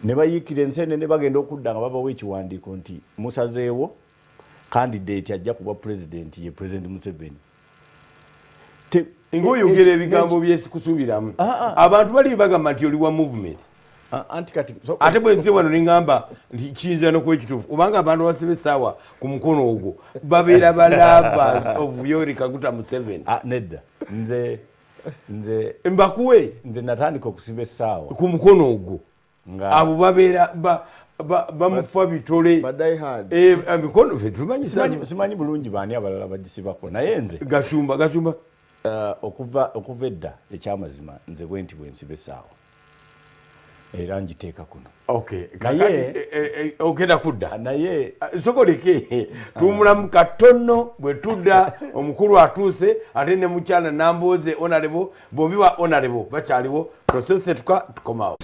ne bayiikira enseenene bagenda okudda nga babawo ekiwandiiko nti musazeewo candidate ajja kuba president ye President Museveni ng'oyogera ebigambo byesikusuubiramu abantu bali bagamba nti oli wa movement ate bwe nze wano neŋŋamba nti kiyinza n'okuba ekituufu kubanga abantu baseba essaawa ku mukono ogwo babeera ba lovers of Yoweri Kaguta Museveni nedda nze mbakuwe nze natandika okusiba essaawa ku mukono ogwo abo babeera bamufa bitole mikono fe tumanyi simanyi bulungi baani abalala bagisibako naye nze gasumba okuva edda ekyamazima nze bwe nti bwensiba essaawa era njiteeka kuno ogenda kudda naye sokoleke tumulamu katono bwe tudda omukulu atuuse ate ne mukyala Nambooze honorable bombi ba honorable bakyaliwo process tukomawo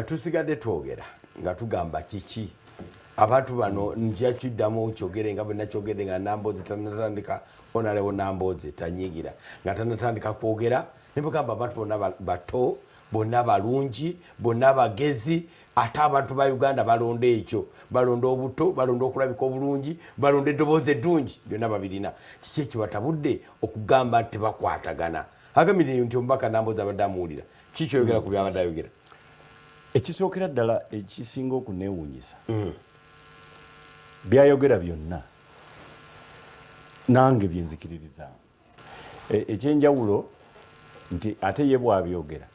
tusigadde twogera nga tugamba kiki abantu bano njakiddamu kyogere nga bwe nakyogedde nga Nambooze tanatandika honorable Nambooze tanyigira nga tanatandika kwogera ne bagamba abantu bonna bato bonna balungi bonna bagezi ate abantu ba Uganda balonda ekyo balonda obuto balonda okulabika obulungi balonda eddoboozi eddungi byonna babirina kiki ekibatabudde okugamba nti tebakwatagana agambire nti omubaka Nambooze abadde amuwulira kiki kyoyogera ku byabadde ayogera ekisookera ddala ekisinga okuneewuunyisa byayogera byonna nange byenzikiririza ekyenjawulo nti ate ye bwabyogera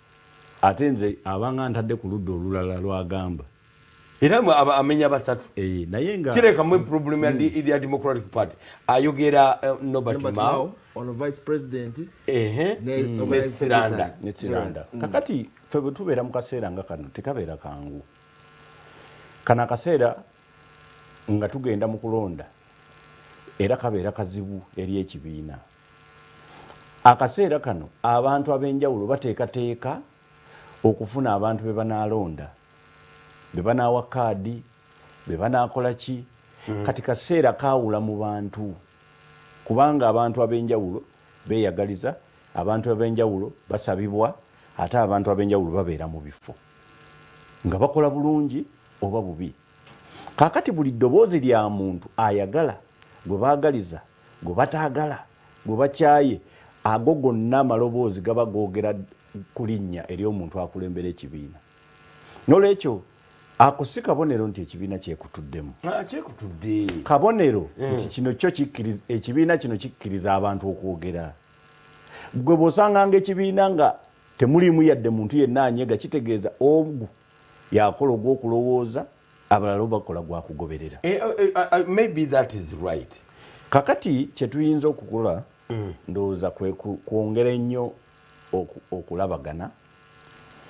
ate nze abanga ntadde ku ludda olulala lwagamba era amenya basatu naye nga kireka mu problem ya Democratic Party ayogera Nobert Mao ono vice president ne Siranda kakati ffe bwe tubeera mu kaseera nga kano tekabeera kangu kana akaseera nga tugenda mu kulonda era kabeera kazibu eri ekibiina akaseera kano abantu ab'enjawulo bateekateeka okufuna abantu be banaalonda be banaawa kaadi be banaakola ki kati kaseera kaawula mu bantu kubanga abantu ab'enjawulo beeyagaliza abantu ab'enjawulo basabibwa ate abantu ab'enjawulo babeera mu bifo nga bakola bulungi oba bubi kakati buli ddoboozi lya muntu ayagala gwe baagaliza gwe bataagala gwe bakyaye ago gonna amaloboozi gaba googera ku linnya ery'omuntu akulembera ekibiina n'olwekyo ako si kabonero nti ekibiina kyekutuddemu kabonero nti kino kyo ekibiina kino kikkiriza abantu okwogera gwe bw'osanganga ekibiina nga temulimu yadde muntu yenna anyega kitegeeza ogu yakola ogw'okulowooza abalala bakola gwakugoberera maybe that is right kakati kyetuyinza okukola ndowooza kwongera ennyo okulabagana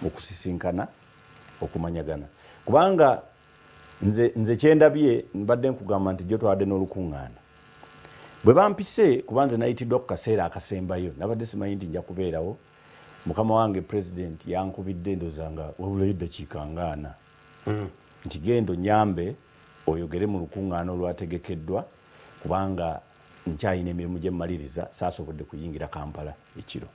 okusisinkana okumanyagana kubanga nze kyendabye mbadde nkugamba nti jjo twadde n'olukuŋŋaana bwe bampise kuba nze nayitiddwa ku kaseera akasembayo nabadde simanyi nti nja kubeerawo mukama wange president yankubidde ndowooza nga wabula eddakiika 40 nti gendo nyambe oyogere mu lukuŋŋaana olwategekeddwa kubanga nkyayina emirimu gye mmaliriza saasobodde kuyingira Kampala ekiro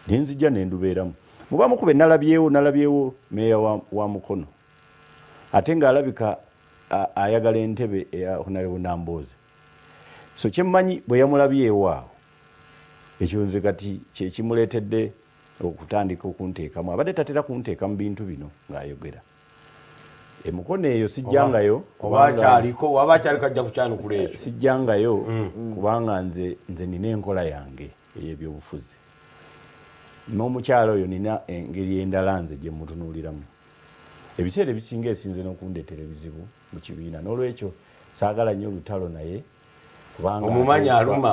nenzijja nendubeeramu mubamu kube nalabyewo meeya wa Mukono ate ng'alabika ayagala entebe eya Honorable Nambooze so kyemmanyi bwe yamulabyewo awo ekyo nze kati kyekimuleetedde okutandika okunteekamu abadde tatera kunteeka mu bintu bino ng'ayogera Emukono eyo sijjangayo waba kyaliko ajja kukyanukula ekyo sijjangayo kubanga nze nina enkola yange ey'ebyobufuzi n'omukyalo oyo nina engeri endala nze gye mutunuuliramu ebiseera ebisinga esinze n'okundeetera ebizibu mu kibiina n'olwekyo saagala nnyo olutalo naye kubanga omumanyi aluma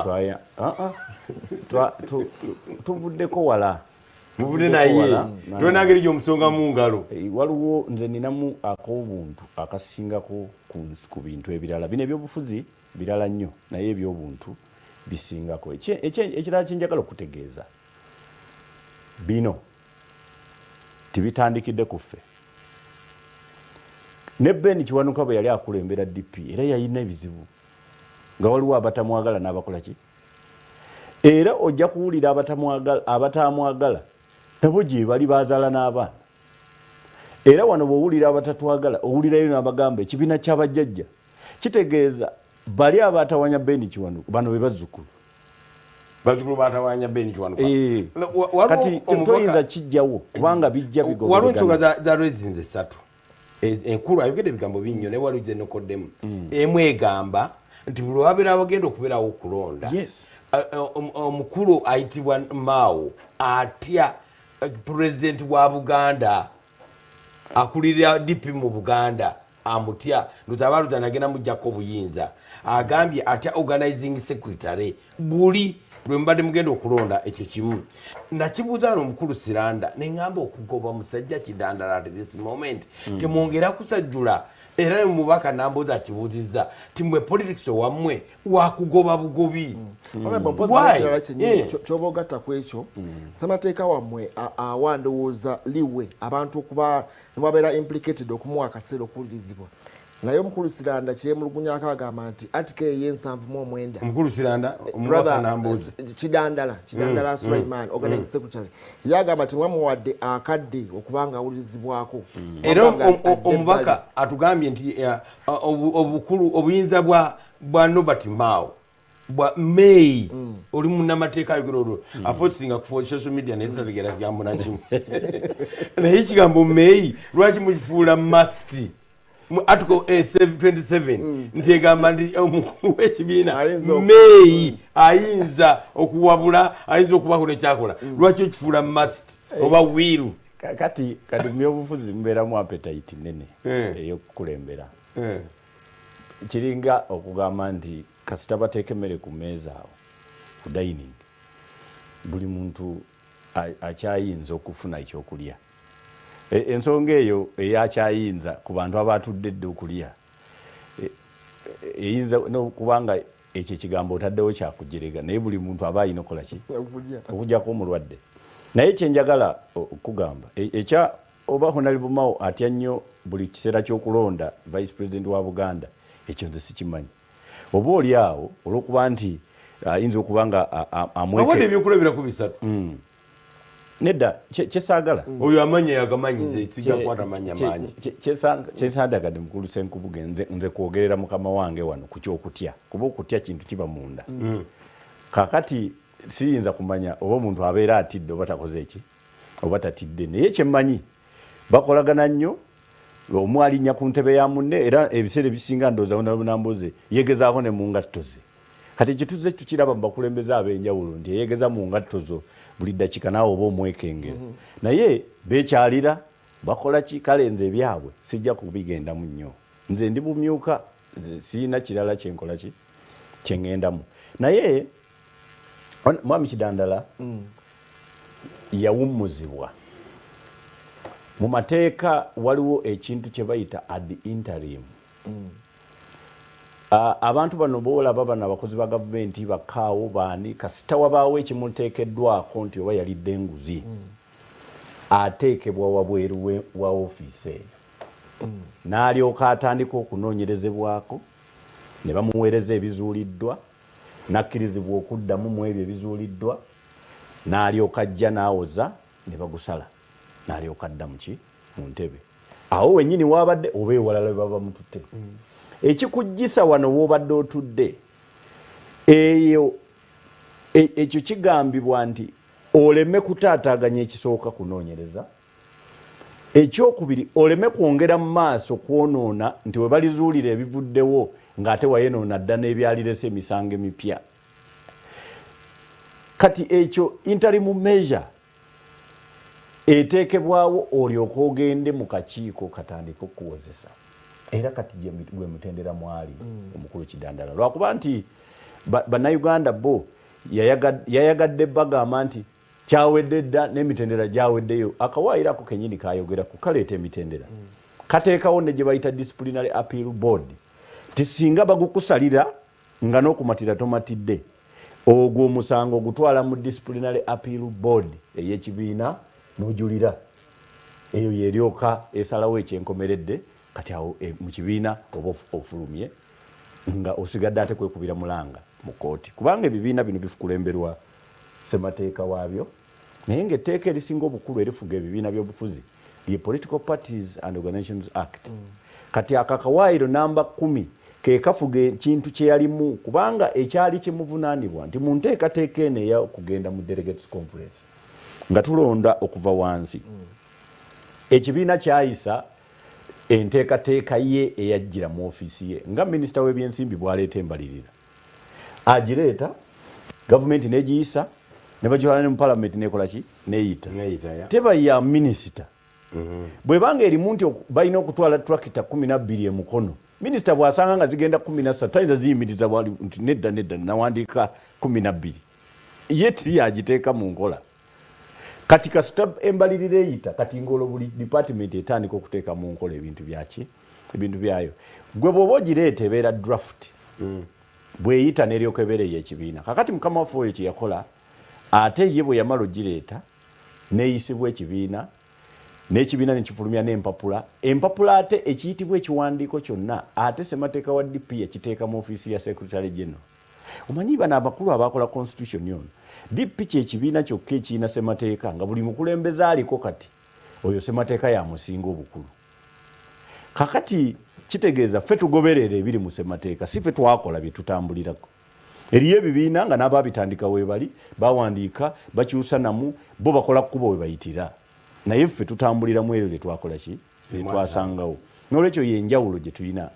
tuvuddeko wala muvudde naye tolina ngeri gy'omusonga mu ngalo waliwo nze ninamu ak'obuntu akasingako ku bintu ebirala bino ebyobufuzi birala nnyo naye ebyobuntu bisingako ekirala kyenjagala okutegeeza bino tibitandikidde ku ffe ne Ben Kiwanuka bwe yali akulembera DP era yalina ebizibu nga waliwo abatamwagala n'abakola ki era ojja kuwulira abatamwagala nabo gye bali bazaala n'abaana era wano bw'owulira abatatwagala owulirayo n'abagamba ekibiina ky'abajjajja kitegeeza bali abatawanya Ben Kiwanuka bano be bazzukulu batawanya Ben Kiwanuka kati toyinza kijjawo kubanga bijja waliwo ensonga za reasons esatu enkulu ayogedde ebigambo binnyo naye waliwo gye nokoddemu emu egamba nti buli wabeera abagenda okubeerawo okulonda omukulu ayitibwa Mao atya pulezidenti wa Buganda akulira DP mu Buganda amutya lutabaluta nagenda mujjako obuyinza agambye atya organizing secretary buli lwe mbadde mugenda okulonda ekyo kimu nakibuuza ano omukulu Siranda neŋŋamba okugoba musajja Kidandala at this moment temwongera kusajjula era ne mubaka Nambooze akibuuzizza timwe politics wammwe wakugoba bugobi kyoba ogatta ku ekyo ssemateeka wammwe awandowooza liwe abantu okuba nebabeera implicated okumuwa akaseera okuwulirizibwa naye omukulu Siranda kyemulugunyako agamba nti atika ey'ensanvu omukulu Siranda omubaka Nambooze Kidandala Sulaiman organizing secretary yagamba nti mwamuwadde akadde okubanga awulirizibwako era omubaka atugambye nti obukulu obuyinza bwa Nobert Mao bwa May oli munnamateeka ayogera olwo apostinga ku social media naye tutategeera kigambo nakimu naye ekigambo May lwaki mukifuula masti mu article 27 nti egamba nti omukulu w'ekibiina May ayinza okuwabula ayinza okubako nekyakola lwaki okifuula must oba wiru kati mu byobufuzi mubeeramu appetite nene ey'okukulembera kiringa okugamba nti kasita bateeka emmere ku mmeeza awo ku dining buli muntu akyayinza okufuna ekyokulya ensonga eyo eyakyayinza ku bantu abatudde edde okulya eyinza kubanga ekyo ekigambo otaddewo kyakujerega naye buli muntu aba ayina okola ki okujjako omulwadde naye kyenjagala okugamba ekya oba Honorable Mao atya nnyo buli kiseera ky'okulonda vice president wa Buganda ekyo nze sikimanyi oba oli awo olw'okuba nti ayinza okuba nga amweke ebyokulabira ku bisatu nedda kyesaagala oyo amanya yagamanyize sijja kukwata manya manyi kyesandagadde mukulu Senkubuge nze kwogerera mukama wange wano ku kyokutya kuba okutya kintu kiba munda kakati siyinza kumanya oba omuntu abeera atidde oba takoze eki oba tatidde naye kyemmanyi bakolagana nnyo omu alinnya ku ntebe ya munne era ebiseera ebisinga ndowooza Nambooze yegezaako ne mu ngatto ze kati kituze tukiraba mu bakulembeze ab'enjawulo nti yegeza mu ngatto zo buli ddakiika naawe oba omwekengera naye beekyalira bakola ki kale nze ebyabwe sijja kubigendamu nnyo nze ndi bumyuka siina kirala kyenkola ki kyeŋŋendamu naye mwami Kidandala yawummuzibwa mu mateeka waliwo ekintu kye bayita ad interim abantu bano boolaba bano abakozi ba gavumenti bakaawo baani kasita wabaawo ekimuteekeddwako nti oba yalidde enguzi ateekebwa wabweru wa ofiisi eyo n'alyoka atandika okunoonyerezebwako ne bamuweereza ebizuuliddwa n'akkirizibwa okuddamu mu ebyo ebizuuliddwa n'alyoka ajja n'awoza ne bagusala n'alyoka adda mu ntebe awo wennyini waabadde oba ewalala we baba mututte ekikujjisa wano woobadde otudde eyo ekyo kigambibwa nti oleme kutaataaganya ekisooka kunoonyereza ekyokubiri oleme kwongera mu maaso kwonoona nti we balizuulira ebivuddewo ng'ate wayenoona dda n'ebyalirese emisango emipya. Kati ekyo interim measure eteekebwawo olyoka ogende mu kakiiko katandika okuwozesa. Era kati gwe mutendera mwali omukulu Kidandala lwakuba nti bannayuganda bo yayagadde bagamba nti kyawedde dda n'emitendera gyaweddeyo akawaayirako kenyini kayogeraku kaleeta emitendera kateekawo ne gye bayita disciplinary appeal board tisinga bagukusalira nga n'okumatira tomatidde ogwo omusango ogutwala mu disciplinary appeal board ey'ekibiina n'ojulira eyo yeryoka esalawo ekyenkomeredde kati awo mu kibiina oba ofulumye nga osigadde ate kwekubira mulanga mu kooti kubanga ebibiina bino bifukulemberwa ssemateeka waabyo naye ng'etteeka erisinga obukulu erifuga ebibiina by'obufuzi ye Political Parties and Organizations Act kati akakawaayiro namba 10 ke kafuga ekintu kye yalimu kubanga ekyali kimuvunaanibwa nti mu nteekateeka eno ey'okugenda mu delegates conference nga tulonda okuva wansi ekibiina kyayisa enteekateeka ye eyajjira mu ofiisi ye nga minisita w'ebyensimbi bw'aleeta embalirira agireeta gavumenti n'egiyisa ne bagitwala ne mu palamenti nekola ki neyita teba ya minisita bwebanga erimu nti balina okutwala trakita 12 emukono minisita bw'asanga nga zigenda 13 tayinza ziyimiriza nti nedda nawandiika 12 ye tiri agiteeka mu nkola kati kasita embalirira eyita kati ngolo buli department etandika okuteeka mu nkola ebintu byayo gwe bw'oba ogireeta ebeera draft bw'eyita n'eryoka ebeera ey'ekibiina kakati mukama waffe oyo kye yakola ate ye bwe yamala ogireeta neeyisibwa ekibiina n'ekibiina nekifulumya empapula ate ekiyitibwa ekiwandiiko kyonna ate ssemateeka wa DP yakiteeka mu ofiisi ya secretary general omanyi bano abakulu abakola constitution yono DP kyekibiina kyokka ekiina ssemateeka nga buli mukulembeze aliko kati oyo ssemateeka yamusinga obukulu kakati kitegeeza ffe tugoberera ebiri mu ssemateeka si ffe twakola bye tutambulirako eriyo ebibiina nga n'abaabitandika weebali bawandiika bakyusa namu bo bakola kkubo we bayitira naye ffe tutambuliramu eryo lye twakola ki twasangawo n'olwekyo yenjawulo gye tulina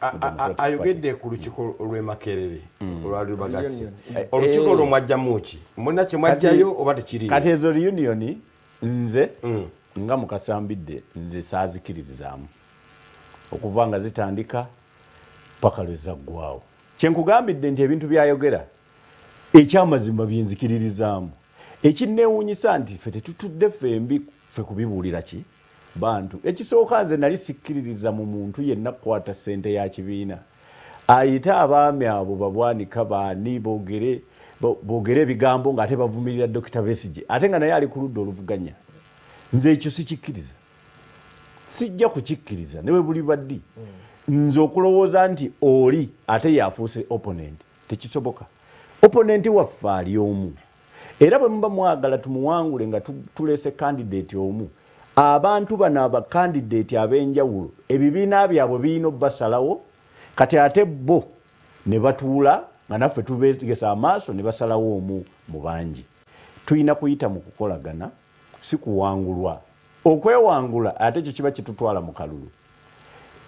ayogedde ku lukiiko lw'e Makerere olwali lubagasi olukiiko olwo mwajjamu ki mulina kye mwajjayo oba tekiriyo kati ezo reunion nze nga mukasambidde nze saazikiririzaamu okuva nga zitandika paka lwe zaggwawo kyenkugambidde nti ebintu byayogera ekyamazima byenzikiririzaamu ekinneewuunyisa nti ffe tetutudde fembi ffe kubibuulira ki bantu ekisooka nze nali sikkiririza mu muntu yenna kukwata ssente ya kibiina ayite abaami abo babwanika baani boogere ebigambo ng'ate bavumirira Dr. Besigye ate nga naye ali ku ludda oluvuganya nze ekyo sikikkiriza sijja kukikkiriza ne bwe buli baddi nze okulowooza nti oli ate yafuuse opponent tekisoboka opponent waffe ali omu era bwe muba mwagala tumuwangule nga tuleese candidate omu abantu bano abakandidate ab'enjawulo ebibiina byabwe birina basalawo kati ate bo ne batuula nga naffe tubeegesa amaaso ne basalawo omu mu bangi tulina kuyita mu kukolagana si kuwangulwa okwewangula ate kyo kiba kitutwala mu kalulu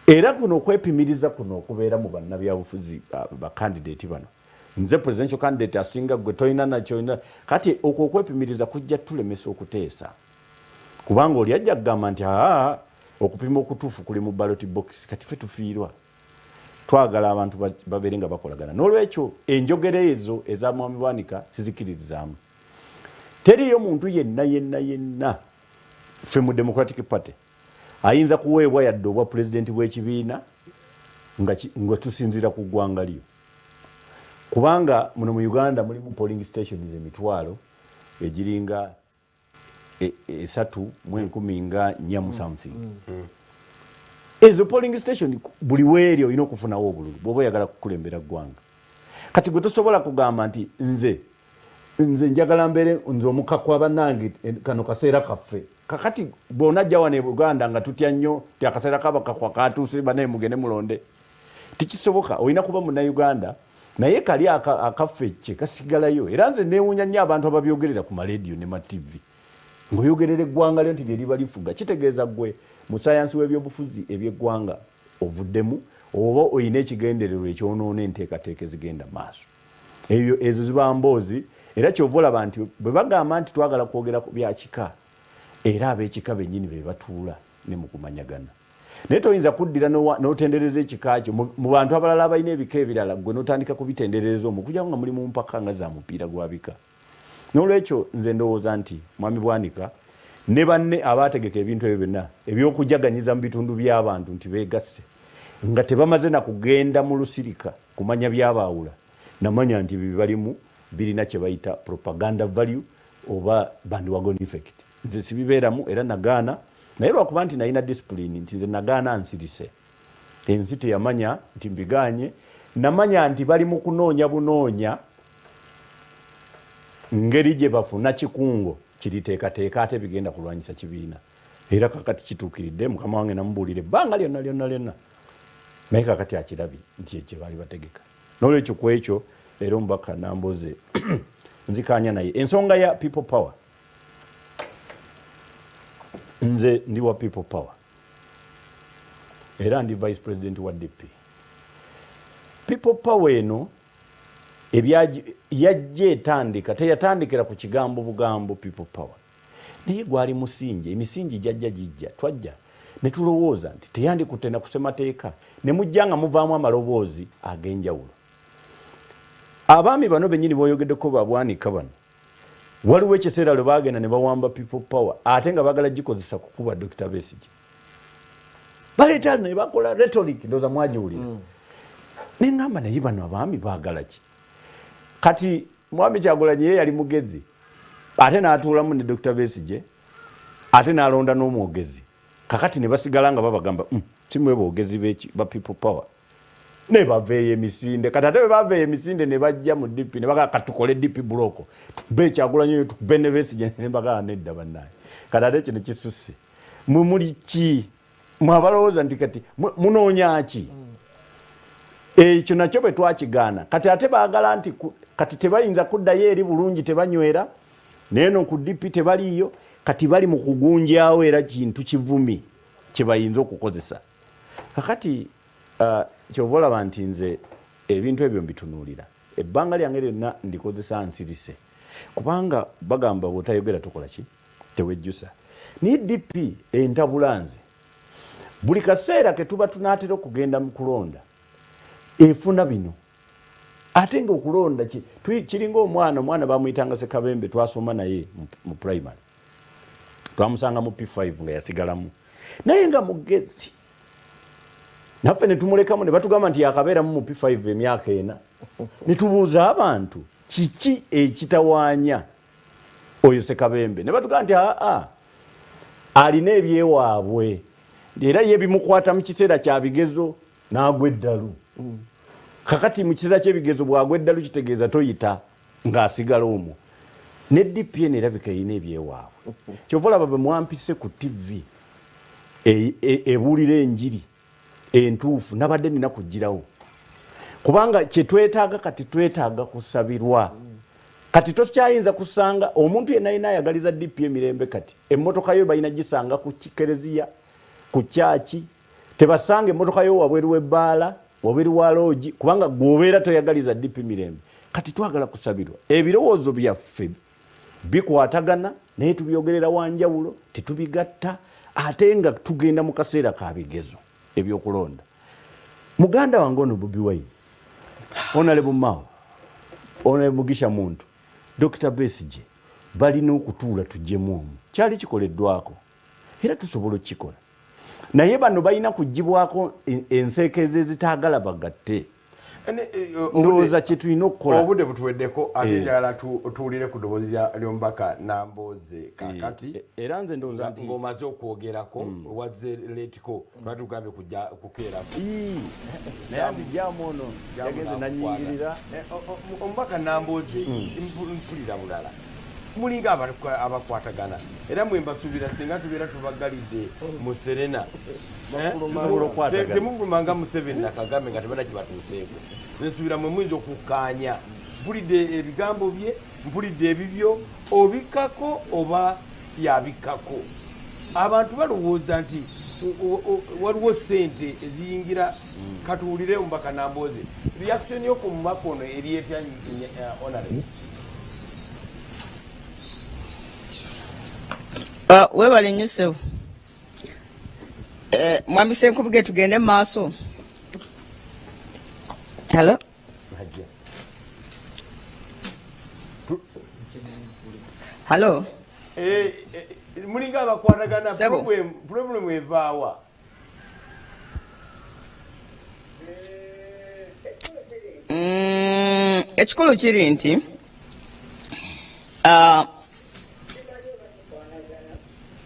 era kuno okwepimiriza kuno okubeera mu bannabyabufuzi bakandidate bano nze presidential candidate asinga gwe tolina nakyo kati okwo okwepimiriza kujja tulemesa okuteesa kubanga oli ajja kugamba nti okupima okutuufu kuli mu ballot box kati ffe tufiirwa twagala abantu babeere nga bakolagana n'olwekyo enjogera ezo eza mwami Bwanika sizikiririzaamu teriyo muntu yenna ffe mu Democratic Party ayinza kuweebwa yadde obwa pulezidenti bw'ekibiina nga tusinzira ku ggwanga lyo kubanga muno mu Uganda mulimu polling stations emitwalo egiringa 3,100 something ezo polling station buli weeri olina okufunawo obululu bw'oba oyagala kukulembera ggwanga kati gwe tosobola kugamba nti nze njagala mbeere nze omukakwa bannange kano kaseera kaffe kakati bw'onajja wano e Buganda nga tutya nnyo ti akaseera kabakakwa katuuse banaye mugende mulonde tikisoboka olina kuba munnayuganda naye kali akaffe kye kasigalayo era nze neewuunya nnyo abantu ababyogerera ku maleediyo ne ma TV ng'oyogerera eggwanga lyo nti lye liba lifuga kitegeeza gwe mu sayansi w'ebyobufuzi eby'eggwanga ovuddemu oba oyina ekigendererwa ekyonoona enteekateeka ezigenda maaso ezo ziba mboozi era kyova olaba nti bwe bagamba nti twagala kwogera ku bya kika era ab'ekika bennyini be batuula ne mu kumanyagana naye toyinza kuddira n'otendereza ekika kyo mu bantu abalala abalina ebika ebirala gwe n'otandika kubitenderereza omwo kujja nga muli mu mpaka nga za mupiira gwa bika n'olwekyo nze ndowooza nti mwami Bwanika ne banne abaategeka ebintu ebyo byonna ebyokujaganyiza mu bitundu by'abantu nti beegasse nga tebamaze na kugenda mu lusirika kumanya byabaawula namanya nti bibalimu birina kye bayita propaganda value oba bandwagon effect nze sibibeeramu era nagaana naye lwakuba nti nalina discipline nti nze nagaana nsirise ensi teyamanya nti mbiganye namanya nti bali mu kunoonya bunoonya ngeri gye bafuna kikungo kiriteekateeka ate bigenda kulwanyisa kibiina era kakati kituukiridde mukama wange namubuulira ebbanga lyonna naye kakati akirabye nti ekyo baali bategeka n'olwekyo ku ekyo leero Omubaka Nambooze nzikaanya naye ensonga ya people power nze ndi wa people power era ndi vice president wa DP people power eno yajja etandika teyatandikira ku kigambo bugambo people power naye gwali musingi emisingi jajja twajja ne tulowooza nti teyandikutte na kusemateeka ne mujja nga muvaamu amaloboozi ag'enjawulo abaami bano bennyini boyogeddeko babwanika bano waliwo ekiseera lwe baagenda ne bawamba people power ate nga baagala gikozesa kukuba Dr. Besigye baleeta ne bakola rhetoric ndooza mwagiwulira neŋŋamba naye bano abaami baagala ki kati mwami Kyagulanyi ye yali mugezi ate n'atuulamu ne Dr. Besigye ate n'alonda n'omwogezi kakati ne basigala nga babagamba simwe boogezi ba people power ne baveeyo emisinde kati ate bwe baveeyo emisinde ne bajja mu DP ne bagaa katukole DP buloko be Kyagulanyi tukube ne Besigye ne bagaa nedda bannaye kati ate kino kisusse muli ki mwabalowooza nti kati munoonya ki ekyo nakyo bwe twakigaana kati ate baagala nti kati tebayinza kuddayo eri bulungi tebanywera neeno ku DP tebaliyo kati bali mu kugunjaawo era kintu kivumi kye bayinza okukozesa kakati kyova olaba nti nze ebintu ebyo mbitunuulira ebbanga lyange lyonna ndikozesa nsirise kubanga bagamba bw'otayogera tukola ki tewejjusa naye DP entabulanze buli kaseera ke tuba tunaatera okugenda mu kulonda efuna bino ate nga okulonda kiringa omwana bamuyitanga Ssekabembe twasoma naye mu primary twamusanga mu P5 nga yasigalamu naye nga mugezi naffe ne tumulekamu ne batugamba nti yakabeeramu mu P5 emyaka ena ne tubuuza abantu kiki ekitawaanya oyo Ssekabembe ne batugamba nti alina ebyewaabwe era ye bimukwata mu kiseera kya bigezo n'agwa eddalu kakati mu kiseera ky'ebigezo bw'agwa eddalu kitegeeza toyita ng'asigala omwo ne DP nerabika erina ebyewaabwe kyova olaba bwe mwampise ku TV ebuulira enjiri entuufu nabadde nina kugirawo kubanga kye twetaaga kati twetaaga kusabirwa kati tokyayinza kusanga omuntu yenna yina ayagaliza DP emirembe kati emmotoka yo balina gisanga ku kereziya ku kyaki tebasanga emmotoka yo wabweru w'ebbaala wabweru wa loogi kubanga gwobeera toyagaliza DP mirembe kati twagala kusabirwa ebirowoozo byaffe bikwatagana naye tubyogerera wanjawulo tetubigatta ate nga tugenda mu kaseera ka bigezo ebyokulonda muganda wange ono Bobi Wine Honorable Mao Honorable Mugisha Muntu Dr. Besigye balina okutuula tujjemu omu kyali kikoleddwako era tusobola okukikola naye bano balina kugibwako enseekeza ezitaagala bagatte ndowooza kye tulina okukola obudde butuweddeko ate njagala tuwulire ku ddoboozi ly'Omubaka Nambooze kakati era nze ndowooza nti ng'omaze okwogerako wazze leetiko twatugambye kujja kukeerako naye anti jaamu ono yageze nanyingirira Omubaka Nambooze mpulira bulala mulinga abakwatagana era mwe mbasuubira singa tubeera tubagalidde mu Serena temuvumanga Museveni na Kagame nga tebana kibatuuseeko nsuubira mwe muyinza okukkaanya mpulidde ebigambo bye mpulidde ebibyo obikako oba yabikkako abantu balowooza nti waliwo ssente eziyingira katuwulire Omubaka Nambooze reaction yo ku mubaka ono eri etya honorable webale nnyo sewo mwami Senkubuge tugende mu maaso. Hello? Hello? Mulinga abakwatagana problem evaawa. Ekikulu kiri nti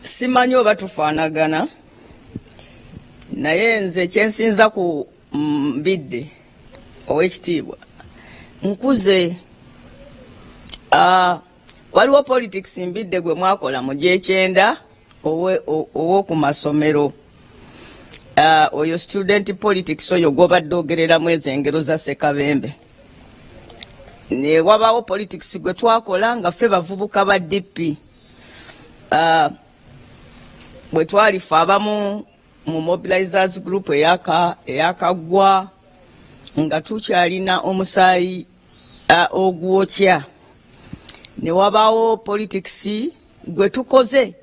simanyi oba tufaanagana naye nze kyensinza ku Mbidde ow'ekitiibwa nkuze waliwo politics Mbidde gwe mwakola mu G9 ow'oku masomero oyo student politics oyo gwobadde ogereramu ezo engero za Ssekabembe ne wabawo politics gwe twakola nga ffe bavubuka ba DP bwe twalifa abamu mu mobilizers group eyakaggwa nga tukyalina omusaayi ogwokya ne wabawo politics gwe tukoze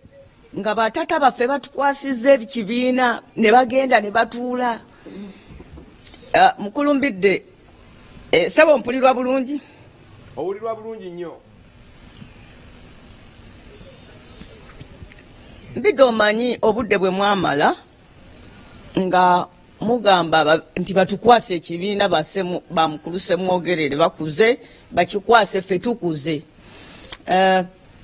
nga batata baffe batukwasizza ebikibiina ne bagenda ne batuula mukulu Mbidde sebo mpulirwa bulungi owulirwa bulungi nnyo Mbidde omanyi obudde bwe mwamala nga mugamba nti batukwase ekibiina bamukulu Semwogerere bakuze bakikwase ffe tukuze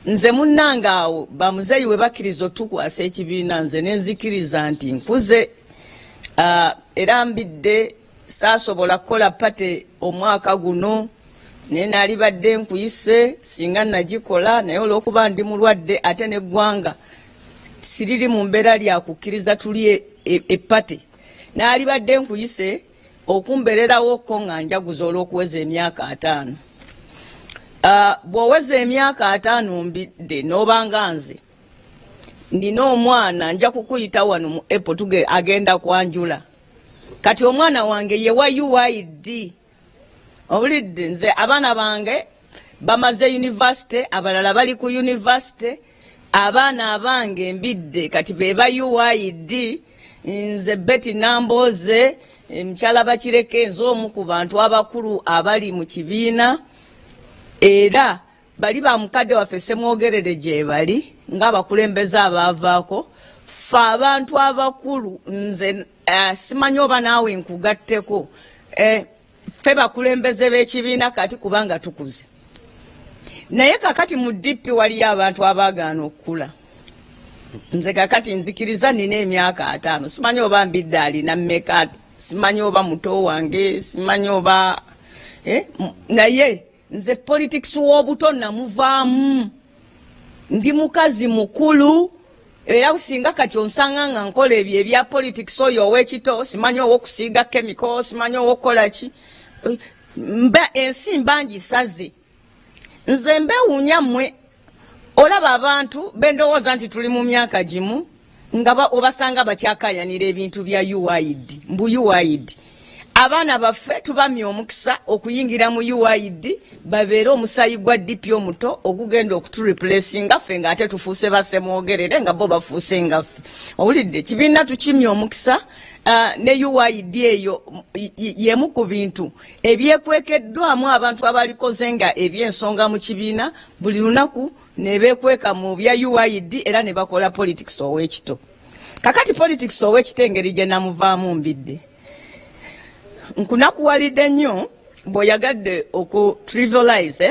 nze munnanga awo bamuzeeyi we bakkiriza otukwasa ekibiina nze nenzikiriza nti nkuze era Mbidde saasobola kukola pate omwaka guno naye naalibadde nkuyise singa nagikola naye olw'okuba ndi mulwadde ate n'eggwanga siriri mu mbeera lyakukkiriza tuli epate naalibadde nkuyise okumbererawo nga njaguza olw'okuweza emyaka 5 bw'oweza emyaka 5 Mbidde n'obanga nze nina omwana nja kukuyita wano mu Apple agenda kwanjula kati omwana wange ye wa UID owulidde nze abaana bange bamaze university abalala bali ku university abaana abange Mbidde kati be ba UID nze Betty Nambooze mukyala Bakireke nze omu ku bantu abakulu abali mu kibiina era bali ba mukadde waffe Semwogerere gye bali ng'abakulembeze abaavaako ffe abantu abakulu nze simanyi oba naawe nkugatteko ffe bakulembeze b'ekibiina kati kubanga tukuze naye kakati mu DP waliyo abantu abaagaana okukula nze kakati nzikiriza nina emyaka 5 simanyi oba Mbidde alina mmeka simanyi oba muto wange simanyi oba naye nze politics w'obuto namuvaamu ndi mukazi mukulu era singa kati onsanga nga nkola ebyo ebya politics oyo ow'ekito simanyi ow'okusiiga chemical simanyi ow'okukola ki ensi mbangisaze nze mbewuunya mmwe olaba abantu bendowooza nti tuli mu myaka gimu nga obasanga bakyakayanira ebintu bya UID mbu UID abaana baffe tubamya omukisa okuyingira mu UID babeere omusaayi gwa DP omuto ogugenda okutureplace ngaffe ng'ate tufuuse ba Semwogerere nga bo bafuuse ngaffe owulidde ekibiina tukimya omukisa ne UID eyo yemu ku bintu ebyekwekeddwamu abantu abalikoze nga ebyensonga mu kibiina buli lunaku ne beekweka mu bya UID era ne bakola politics ow'ekito kakati politics ow'ekito engeri gye namuvaamu Mbidde nkunakuwalidde nnyo bw'oyagadde okutrivialize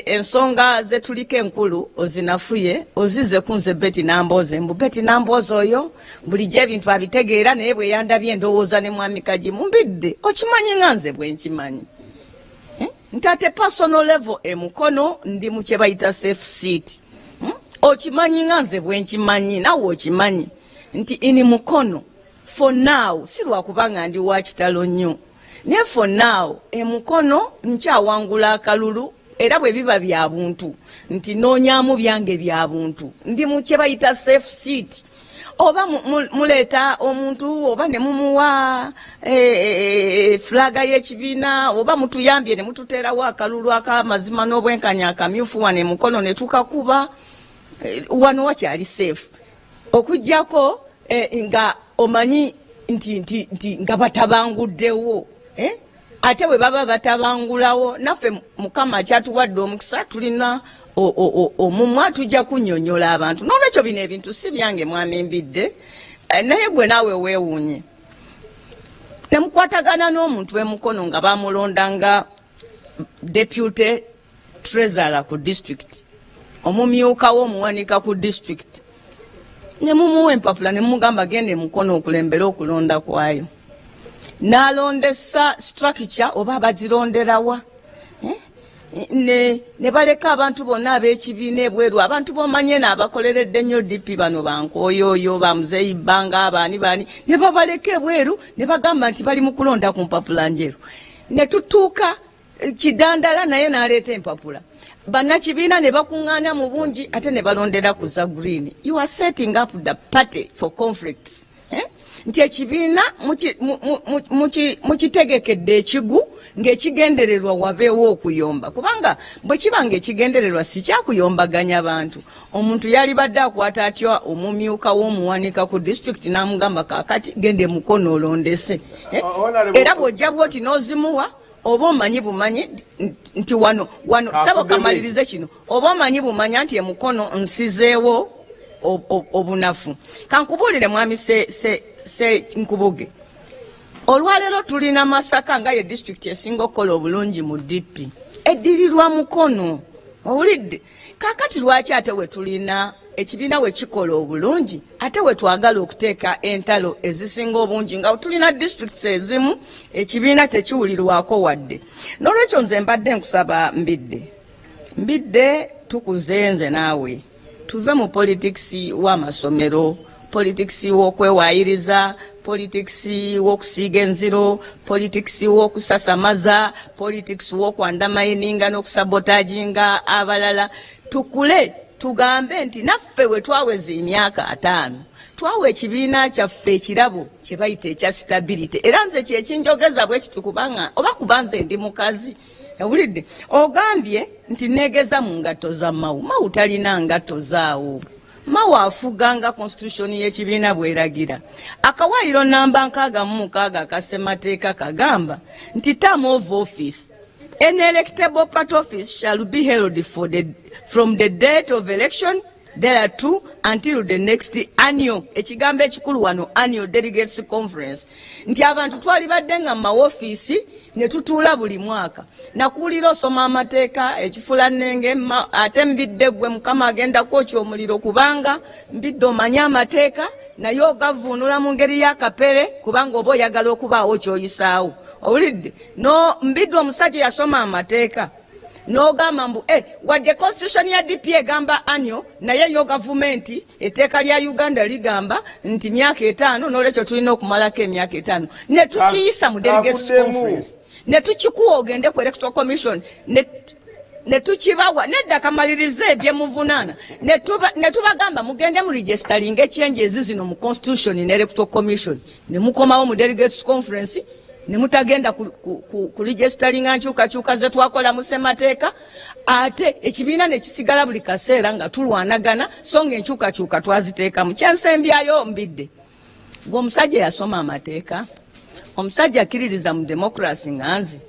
ensonga ze tuliko enkulu ozinafuye ozize kunze Betty Nambooze mbu Betty Nambooze oyo bulijjo ebintu abitegeera naye bwe yandabye endowooza ne mwami Kagimu Mbidde okimanyi nga nze bwe nkimanyi nti ate personal level emukono ndi mu kye bayita safe seat okimanyi nga nze bwe nkimanyi nawe okimanyi nti ini mukono for now si lwakubanga ndi wa kitalo nnyo ne for now emukono nkyawangula akalulu era bwe biba bya buntu nti noonyamu byange bya buntu ndi mu kye bayita safe seat oba muleta omuntu oba ne mumuwa flaga y'ekibiina oba mutuyambye ne mututerawo akalulu akamazima n'obwenkanya akamyufu wane mukono ne tukakuba wano wakyali safe okujjako nga omanyi nti nga batabanguddewo ate bwe baba batabangulawo naffe mukama kyatuwadde omukisa tulina omumwa tujja kunnyonnyola abantu n'olwekyo bino ebintu si byange mwami Mbidde naye gwe naawe weewuunye ne mukwatagana n'omuntu emukono nga bamulondanga deputy treasurer ku district omumyukawo omuwanika ku district ne mumuwa empapula ne mumugamba gende mukono okulembera okulonda kwayo n'alondesa structure oba abagironderawa ne baleka abantu bonna ab'ekibiina ebweru abantu bomanye n'abakoleredde nnyo DP bano bankooyooyo bamuzeeyi bbanga abaani ne babaleka ebweru ne bagamba nti bali mu kulonda ku mpapula njeru ne tutuuka kidandala naye n'aleeta empapula bannakibiina ne bakuŋŋaana mu bungi ate ne balondera ku za green. You are setting up the party for conflicts. Nti ekibiina mukitegekedde ekigu ng'ekigendererwa wabeewo okuyomba kubanga bwe kiba ng'ekigendererwa si kyakuyombaganya bantu. Omuntu yali badde akwata atya omumyuka w'omuwanika ku district n'amugamba kaakati gende mukono olondese era bw'ojja bw'oti n'ozimuwa oba omanyi bumanyi nti wano saba kamalirize kino oba omanyi bumanya nti emukono nsizeewo obunafu kankubuulire mwami se nkubuge olwaleero tulina Masaka nga ye district esinga okukola obulungi mu DP eddirirwa mukono owulidde kaakati lwaki ate we tulina ekibiina we kikola obulungi ate we twagala okuteeka entalo ezisinga obungi nga tulina districts ezimu ekibiina tekiwulirwako wadde n'olwekyo nze mbadde nkusaba Mbidde tukuze nze naawe tuve mu politics w'amasomero politics w'okwewayiriza politics w'okusiiga enziro politics w'okusasamaza politics w'okwandamayininga n'okusabotaginga abalala tukule tugambe nti naffe we twaweza emyaka 5 twawe ekibiina kyaffe ekirabo kye bayita ekya stability era nze kyekinjogeza bwe kiti kubanga oba kubanze ndi mukazi yawulidde ogambye nti neegeza mu ngatto za mawu talina ngatto zaawo mawu afuganga constitution y'ekibiina bweragira akawaayiro namba 66 akasemateeka kagamba nti term of office an electable part office shall be held from the date of election thereto until the next annual ekigambo ekikulu wano annual delegates conference nti abantu twali badde nga mawofiisi ne tutuula buli mwaka nakuwulira osoma amateeka ekifulanenge ate Mbidde gwe mukama agenda kwokya omuliro kubanga Mbidde omanyi amateeka naye ogavuunula mu ngeri y'akapere kubanga oba oyagala okubaawo kyoyisaawo owulidde no Mbidde omusajja yasoma amateeka n'ogamba mbu wadde constitution ya DP egamba annual naye yo gavumenti etteeka lya Uganda ligamba nti myaka 5 n'olwekyo tulina okumalako emyaka 5 ne tukiyisa mu delegates conference ne tukikuwa ogende ku electoral commission ne tukibawa nedda kamalirize ebyemuvunaana ne tubagamba mugende mu registering changes zino mu constitution ne electoral commission ne mukomawo mu delegates conference ne mutagenda ku registering nkyukakyuka ze twakola mu ssemateeka ate ekibiina ne kisigala buli kaseera nga tulwanagana so nga enkyukakyuka twaziteeka mu kyansembyayo Mbidde ng'omusajja yasoma amateeka omusajja akkiririza mu democracy nga nze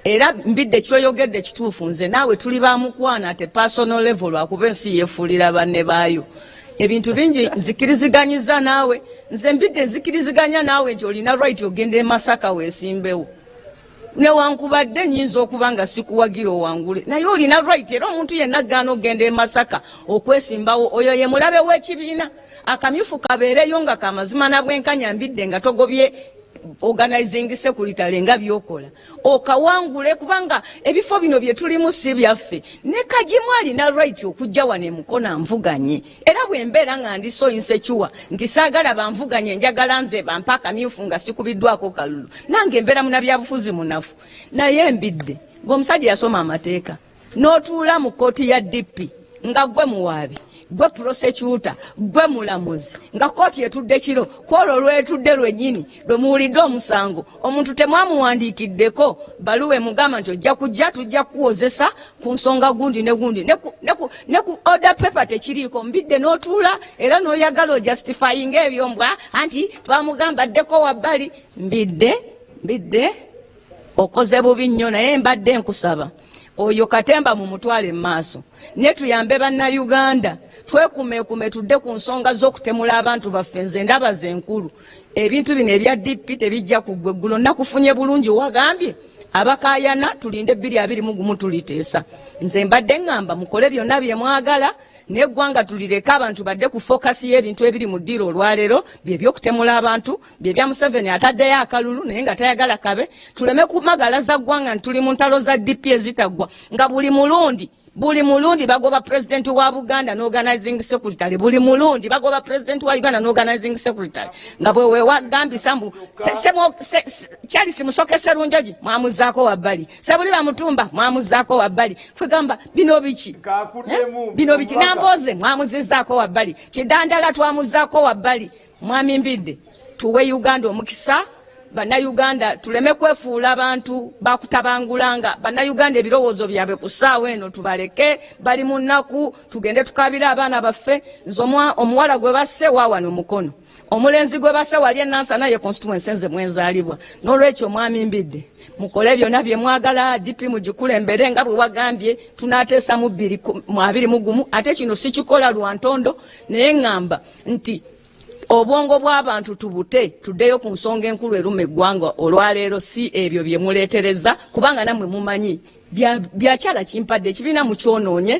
era Mbidde kyoyogedde kituufu nze naawe tuli bamukwana ate personal level lwakuba ensi yeefuulira banne baayo ebintu bingi nzikiriziganyiza naawe nze Mbidde nzikiriziganya naawe nti olina right ogende Masaka weesimbewo newankubadde nyinza okuba nga sikuwagira owangule naye olina right era omuntu yenna aggaana ogende Masaka okwesimbawo oyo ye mulabe w'ekibiina akamyufu kabeereyo nga kamazima na bwenkanya Mbidde nga togobye organizing secretary nga byokola okawangule kubanga ebifo bino bye tulimu si byaffe ne kajimu alina right okujja wane mukona nvuganye era bwe mbeera nga ndi so insecure nti saagala banvuganye njagala nze bampaka myufu nga sikubiddwako kalulu nange mbeera munabyabufuzi munafu naye Mbidde ng'omusajja yasoma amateeka n'otuula mu kooti ya DP nga gwe muwaabi gwe prosecutor gwe mulamuzi nga kooti etudde kiro kwolwo lwetudde lwennyini lwe muwulidde omusango omuntu temwamuwandiikiddeko baluwa emugamba nti ojja kujja tujja kuwozesa ku nsonga gundi ne gundi ne ku order paper tekiriiko Mbidde n'otuula era n'oyagala ojustifying ebyo mbwa anti twamugambaddeko wabbali Mbidde okoze bubi nnyo naye mbadde nkusaba oyo Katemba mu mutwale maaso ne tuyambe bannayuganda twekumeekume tudde ku nsonga z'okutemula abantu baffe nze ndaba ze nkulu ebintu bino ebya DP tebijja kuggweggulo nakufunye bulungi wagambye abakayana tulinde 2021 tuliteesa nze mbadde ngamba mukole byonna bye mwagala neggwanga tulireka abantu badde ku focus y'ebintu ebiri mu ddiiro olwaleero bye by'okutemula abantu bye bya Museveni ataddeyo akalulu naye nga tayagala kabe tuleme kumagalaza ggwanga ntuli mu ntalo za DP ezitaggwa nga buli mulundi bagoba president wa Buganda n'organizing secretary buli mulundi bagoba president wa Uganda n'organizing secretary nga bwe wewagambi sambu Charles Musoke Serunjoji mwamuzaako wabbali Sabuli Bamutumba mwamuzaako wabbali fegamba bino biki Nambooze mwamuzizaako wabbali Kidandala twamuzaako wabbali mwami Mbidde tuwe Uganda omukisa Bannayuganda tuleme kwefuula abantu bakutabangulanga Bannayuganda ebirowoozo byabwe ku ssaawa eno tubaleke bali mu nnaku tugende tukabira abaana baffe omuwala gwe basse waawano mukono omulenzi gwe basse wali enansana ye constituency nze mwenzaalibwa n'olwekyo mwami Mbidde mukole byonna bye mwagala DP mugikulembere nga bwe wagambye tunaateesa mu 2021 ate kino sikikola lwa ntondo naye ngamba nti obwongo bw'abantu tubute tuddeyo ku nsonga enkulu eruma eggwanga olwaleero si ebyo bye muleetereza kubanga nammwe mumanyi byakyala kimpadde ekibiina mu kyonoonye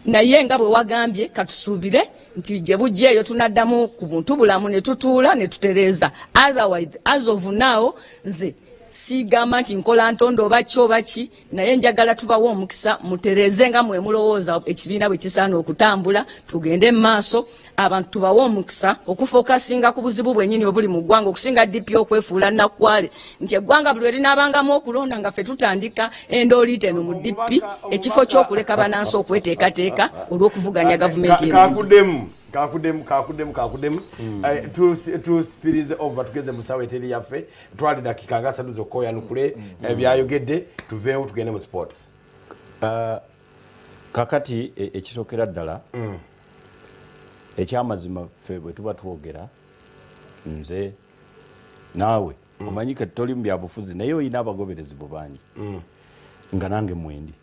naye nga bwe wagambye katusuubire nti gye bujjeeyo tunaddamu ku buntu bulamu ne tutuula ne tutereeza otherwise as of now nze sigamba nti nkola ntondo oba ki naye njagala tubawo omukisa mutereeze nga mwe mulowooza ekibiina bwe kisaana okutambula tugende mu maaso abantu tubawo omukisa okufokasinga ku buzibu bwennyini obuli mu ggwanga okusinga DP okwefuula nnakwale nti eggwanga buli erinaabangamu okulonda nga ffe tutandika endooliite eno mu DP ekifo ky'okuleka banansi okweteekateeka olw'okuvuganya gavumenti kakudemu tuspirize over tugeze mu ssaawa eteri yaffe twali dakika nga 3 zokka oyanukule byayogedde tuveewo tugende mu sports kakati ekisookera ddala ekyamazima ffe bwe tuba twogera nze naawe omanyi kati toli mu byabufuzi naye olina abagoberezi bo bangi nga nange mwendi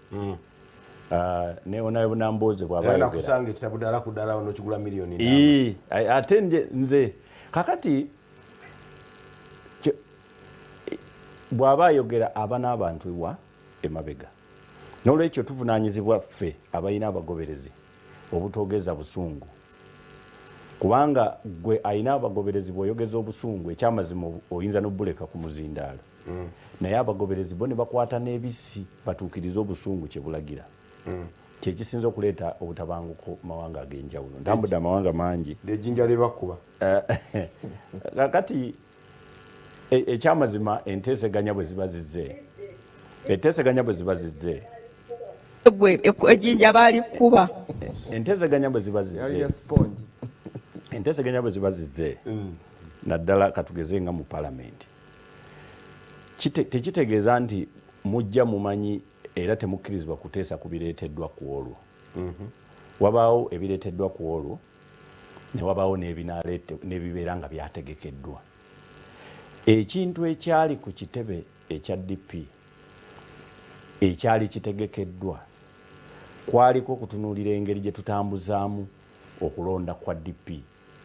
ne onayo Nambooze bw'abayogeranakusanga ekitabu ddala ku ddala ono kigula miliyoni ate nze kakati bw'aba ayogera aba n'abantu ewa emabega n'olwekyo tuvunaanyizibwa ffe abalina abagoberezi obutogeza busungu kubanga gwe alina abagoberezi bw'oyogeza obusungu ekyamazima oyinza n'obbuleka ku muzindaalo naye abagoberezi bo ne bakwata n'ebisi batuukiriza obusungu kye bulagira kyekisinza okuleeta obutabanguko mawanga ag'enjawulo ntambudde amawanga mangi ejjinja lyebakuba kakati ekyamazima enteeseganya bwe ziba zizze ejjinja balikuba enteeseganya bwe ziba zizze naddala katugeze nga mu palamenti tekitegeeza nti mujja mumanyi era temukkirizibwa kuteesa ku bireeteddwa ku olwo wabaawo ebireeteddwa ku olwo ne wabaawo n'ebibeera nga byategekeddwa ekintu ekyali ku kitebe ekya DP ekyali kitegekeddwa kwaliko okutunuulira engeri gye tutambuzaamu okulonda kwa DP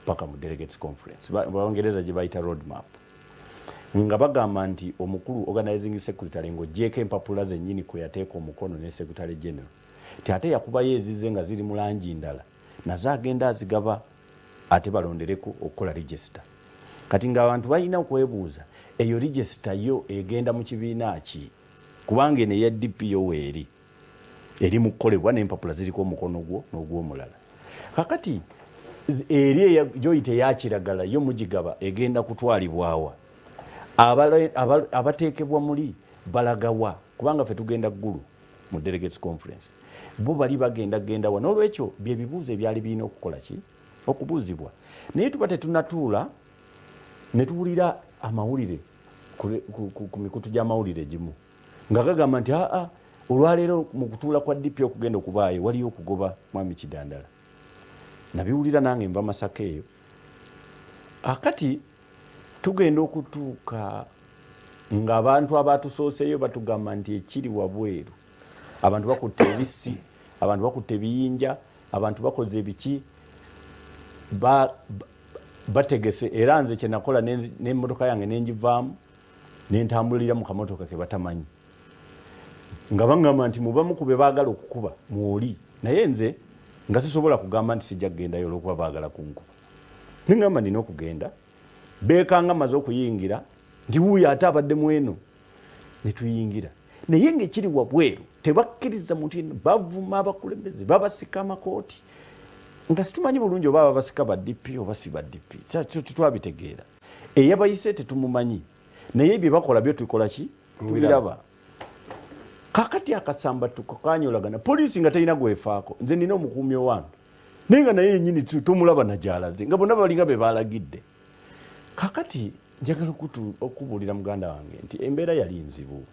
paka mu delegates conference Abangereza gye bayita road map nga bagamba nti omukulu organizing secretary ng'oggyeko empapula zennyini kwe yateeka omukono ne secretary general ti ate yakubayo ezize nga ziri mu langi ndala nazo agenda azigaba ate balondereko okukola register kati ng'abantu balina okwebuuza eyo register yo egenda mu kibiina ki kubanga eno eya DP yo weeri eri mu kukolebwa n'empapula ziriko omukono gwo n'ogw'omulala kakati eri gyoyita eyakiragala yo mugigaba egenda kutwalibwawa abateekebwa muli balagawa kubanga ffe tugenda ggulu mu delegates conference bo bali bagenda wa n'olwekyo bye bibuuzo ebyali birina okukola ki okubuuzibwa naye tuba tetunatuula ne tuwulira amawulire ku mikutu gy'amawulire gimu nga gagamba nti olwaleero mu kutuula kwa DP okugenda okubaayo waliyo okugoba mwami Kidandala nabiwulira nange mba Masaka eyo akati tugenda okutuuka ng'abantu abatusooseeyo batugamba nti ekiri wabweru abantu bakutte ebisi abantu bakutte ebiyinja abantu bakoze ebiki bategese era nze kye nakola n'emmotoka yange nenjivaamu nentambulira mu kamotoka ke batamanyi nga baŋŋamba nti muba mukube baagala okukuba mwoli naye nze nga sisobola kugamba nti sijja kugendayo olw'okuba baagala kunkuba neŋŋamba nina okugenda beekanga maze okuyingira nti wuuyo ate abadde mweno ne tuyingira naye ng'ekiri wabweru tebakkiriza muntu yenna bavuma abakulembeze babasika amakooti nga situmanyi bulungi oba babasika ba DP oba si ba DP tetwabitegeera eyabayise tetumumanyi naye bye bakola byo tukola ki tubiraba kakati akasamba tukakanyolagana poliisi nga talina gwefaako nze nina omukuumi owange naye nga naye yennyini tumulaba nagyalaze nga bonna balinga be balagidde kakati njagala okubuulira muganda wange nti embeera yali nzibu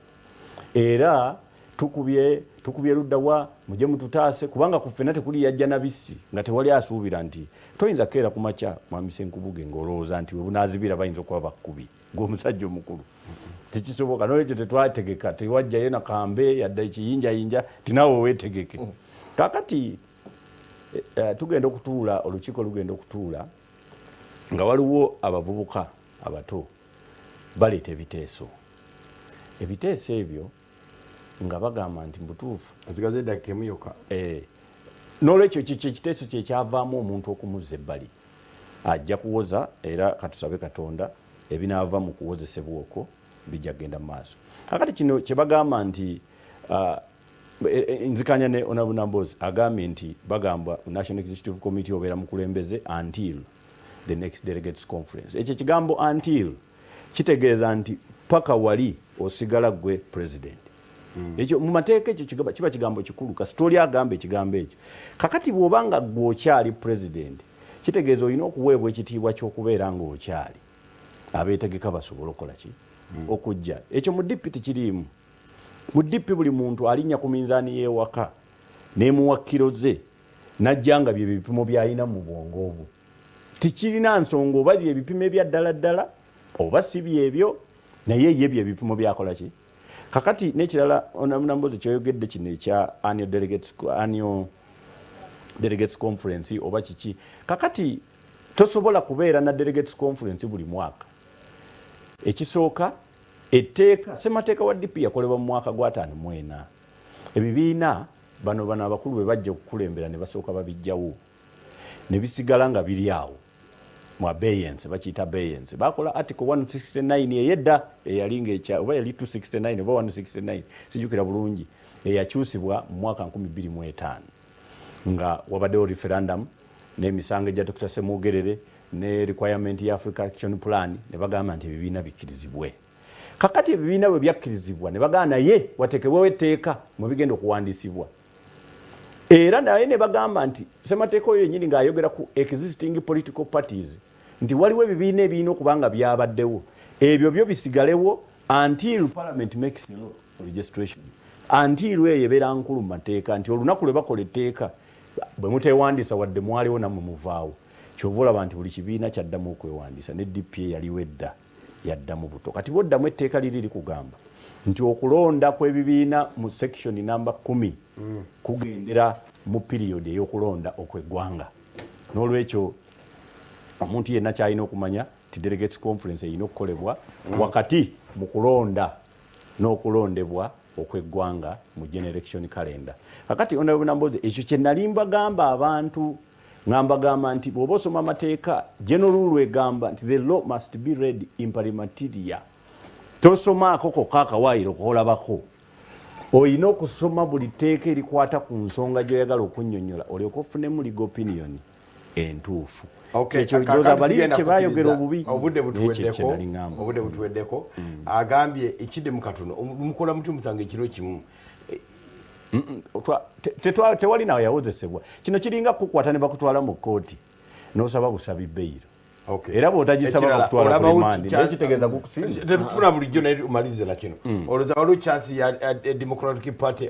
era tukubye luddawa mujye mututaase kubanga ku ffenna tekuli yajja nabisi nga tewali asuubira nti toyinza keera ku makya mwami Senkubuge ng'olowooza nti we bunaazibira bayinza okuba bakkubi ng'omusajja omukulu tekisoboka n'olwekyo tetwategeka tewajjayo nakambe yadda ekiyinjayinja tinaawe weetegeke kakati tugenda okutuula olukiiko lugenda okutuula nga waliwo abavubuka abato baleeta ebiteeso ebyo nga bagamba nti mbutuufu nzigaze dakika emu yokka n'olwekyo ekiteeso kye kyavaamu omuntu okumuzza ebbali ajja kuwoza era katusabe Katonda ebinaava mu kuwozesebwa okwo bijja kgenda mu maaso kakati kino kye bagamba nti nzikanya ne Omunnyo Ku Nambooze agambye nti bagamba National Executive Committee obeera mukulembeze until the next delegates conference ekyo kigambo until kitegeeza nti paka wali osigala gwe president ekyo mu mateeka ekyo kiba kigambo kikulu kasita oli agamba ekigambo ekyo kakati bw'obanga gw'okyali president kitegeeza olina okuweebwa ekitiibwa ky'okubeera ng'okyali abeetegeka basobole okukola ki okujja ekyo mu DP tikiriimu mu DP buli muntu alinnya ku minzaani y'ewaka n'emuwakkiro ze najja nga bye bipimo by'alina mu bwongo obwo tikirina nsonga oba bye bipimo ebya ddala oba si byebyo naye ye bye bipimo byakola ki kakati n'ekirala Omunnyo Ku Nambooze kyoyogedde kino ekya annual delegates conference oba kiki kakati tosobola kubeera na delegates conference buli mwaka ekisooka etteeka ssemateeka wa DP yakolebwa mu mwaka gwa 54 ebibiina bano abakulu bwe bajja okukulembera ne basooka babijjawo ne bisigala nga biri awo mu abeyance bakiyita abeyance bakola article 169 eyedda eyalinga oba yali 269 oba 169 sijjukira bulungi eyakyusibwa mu mwaka 2005 nga wabaddewo referendum n'emisango egya Dr. Semugerere ne requirement ya Africa Action Plan ne bagamba nti ebibiina bikkirizibwe kakati ebibiina bwe byakkirizibwa ne bagamba naye watekebwewo etteeka mwe bigenda okuwandiisibwa era naye ne bagamba nti ssemateeka oyo yennyini ng'ayogera ku existing political parties nti waliwo ebibiina ebirina okuba nga byabaddewo ebyo byo bisigalewo until parliament makes law registration until eyo ebeera nkulu mu mateeka nti olunaku lwe bakola etteeka bwe muteewandiisa wadde mwaliwo nammwe muvaawo kyova olaba nti buli kibiina kyaddamu okwewandiisa ne DP yaliwo edda yaddamu buto kati bwoddamu etteeka liri likugamba nti okulonda kw'ebibiina mu section namba 10 kugendera mu period ey'okulonda okw'eggwanga n'olwekyo omuntu yenna kyalina okumanya ti delegates conference erina okukolebwa wakati mu kulonda n'okulondebwa okw'eggwanga mu generation calendar kakati Omunnyo Ku Nambooze ekyo kye nali mbagamba abantu ngambagamba nti bw'oba osoma amateeka general rule egamba nti the law must be read imprimatiria tosomaako kokka akawaayiro koolabako olina okusoma buli tteeka erikwata ku nsonga gy'oyagala okunnyonnyola olyoka ofunemu legal opinion entuufu ekyo jooza bali kye baayogera obubi obudde butuweddeko agambye ekidde mu katono mukola muti musango ekiro kimu tewali nawe yawozesebwa. Kino kiringa kukwata ne bakutwala mu kkooti n'osaba kusaba beyiro. Era bw'otagisaba bakutwala ku rimandi naye kitegeeza kukusinda. Tetufuna bulijjo naye tumalirize na kino. Olowooza waliwo chance ya Democratic Party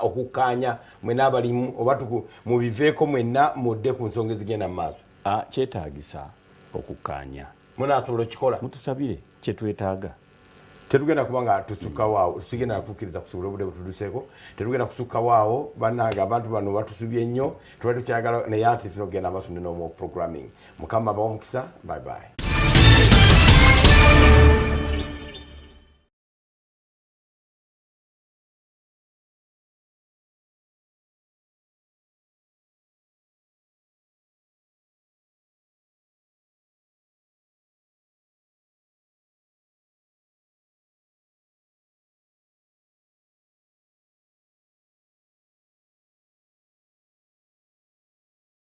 okukkaanya mwena abalimu oba mubiveeko mwenna mudde ku nsonga ezigenda mu maaso? Kyetaagisa okukkaanya. Munaasobola okikola? Mutusabire kye twetaaga. Tetugenda kuba nga tusukkawo awo, sigenda nakukkiriza kusobola obudde butuduseeko, tetugenda kusukkawo awo, bannange abantu bano batusubye nnyo, tubadde tukyagala naye ate ffe okugenda amaaso ne normal programming. Mukama abawe omukisa, bye bye.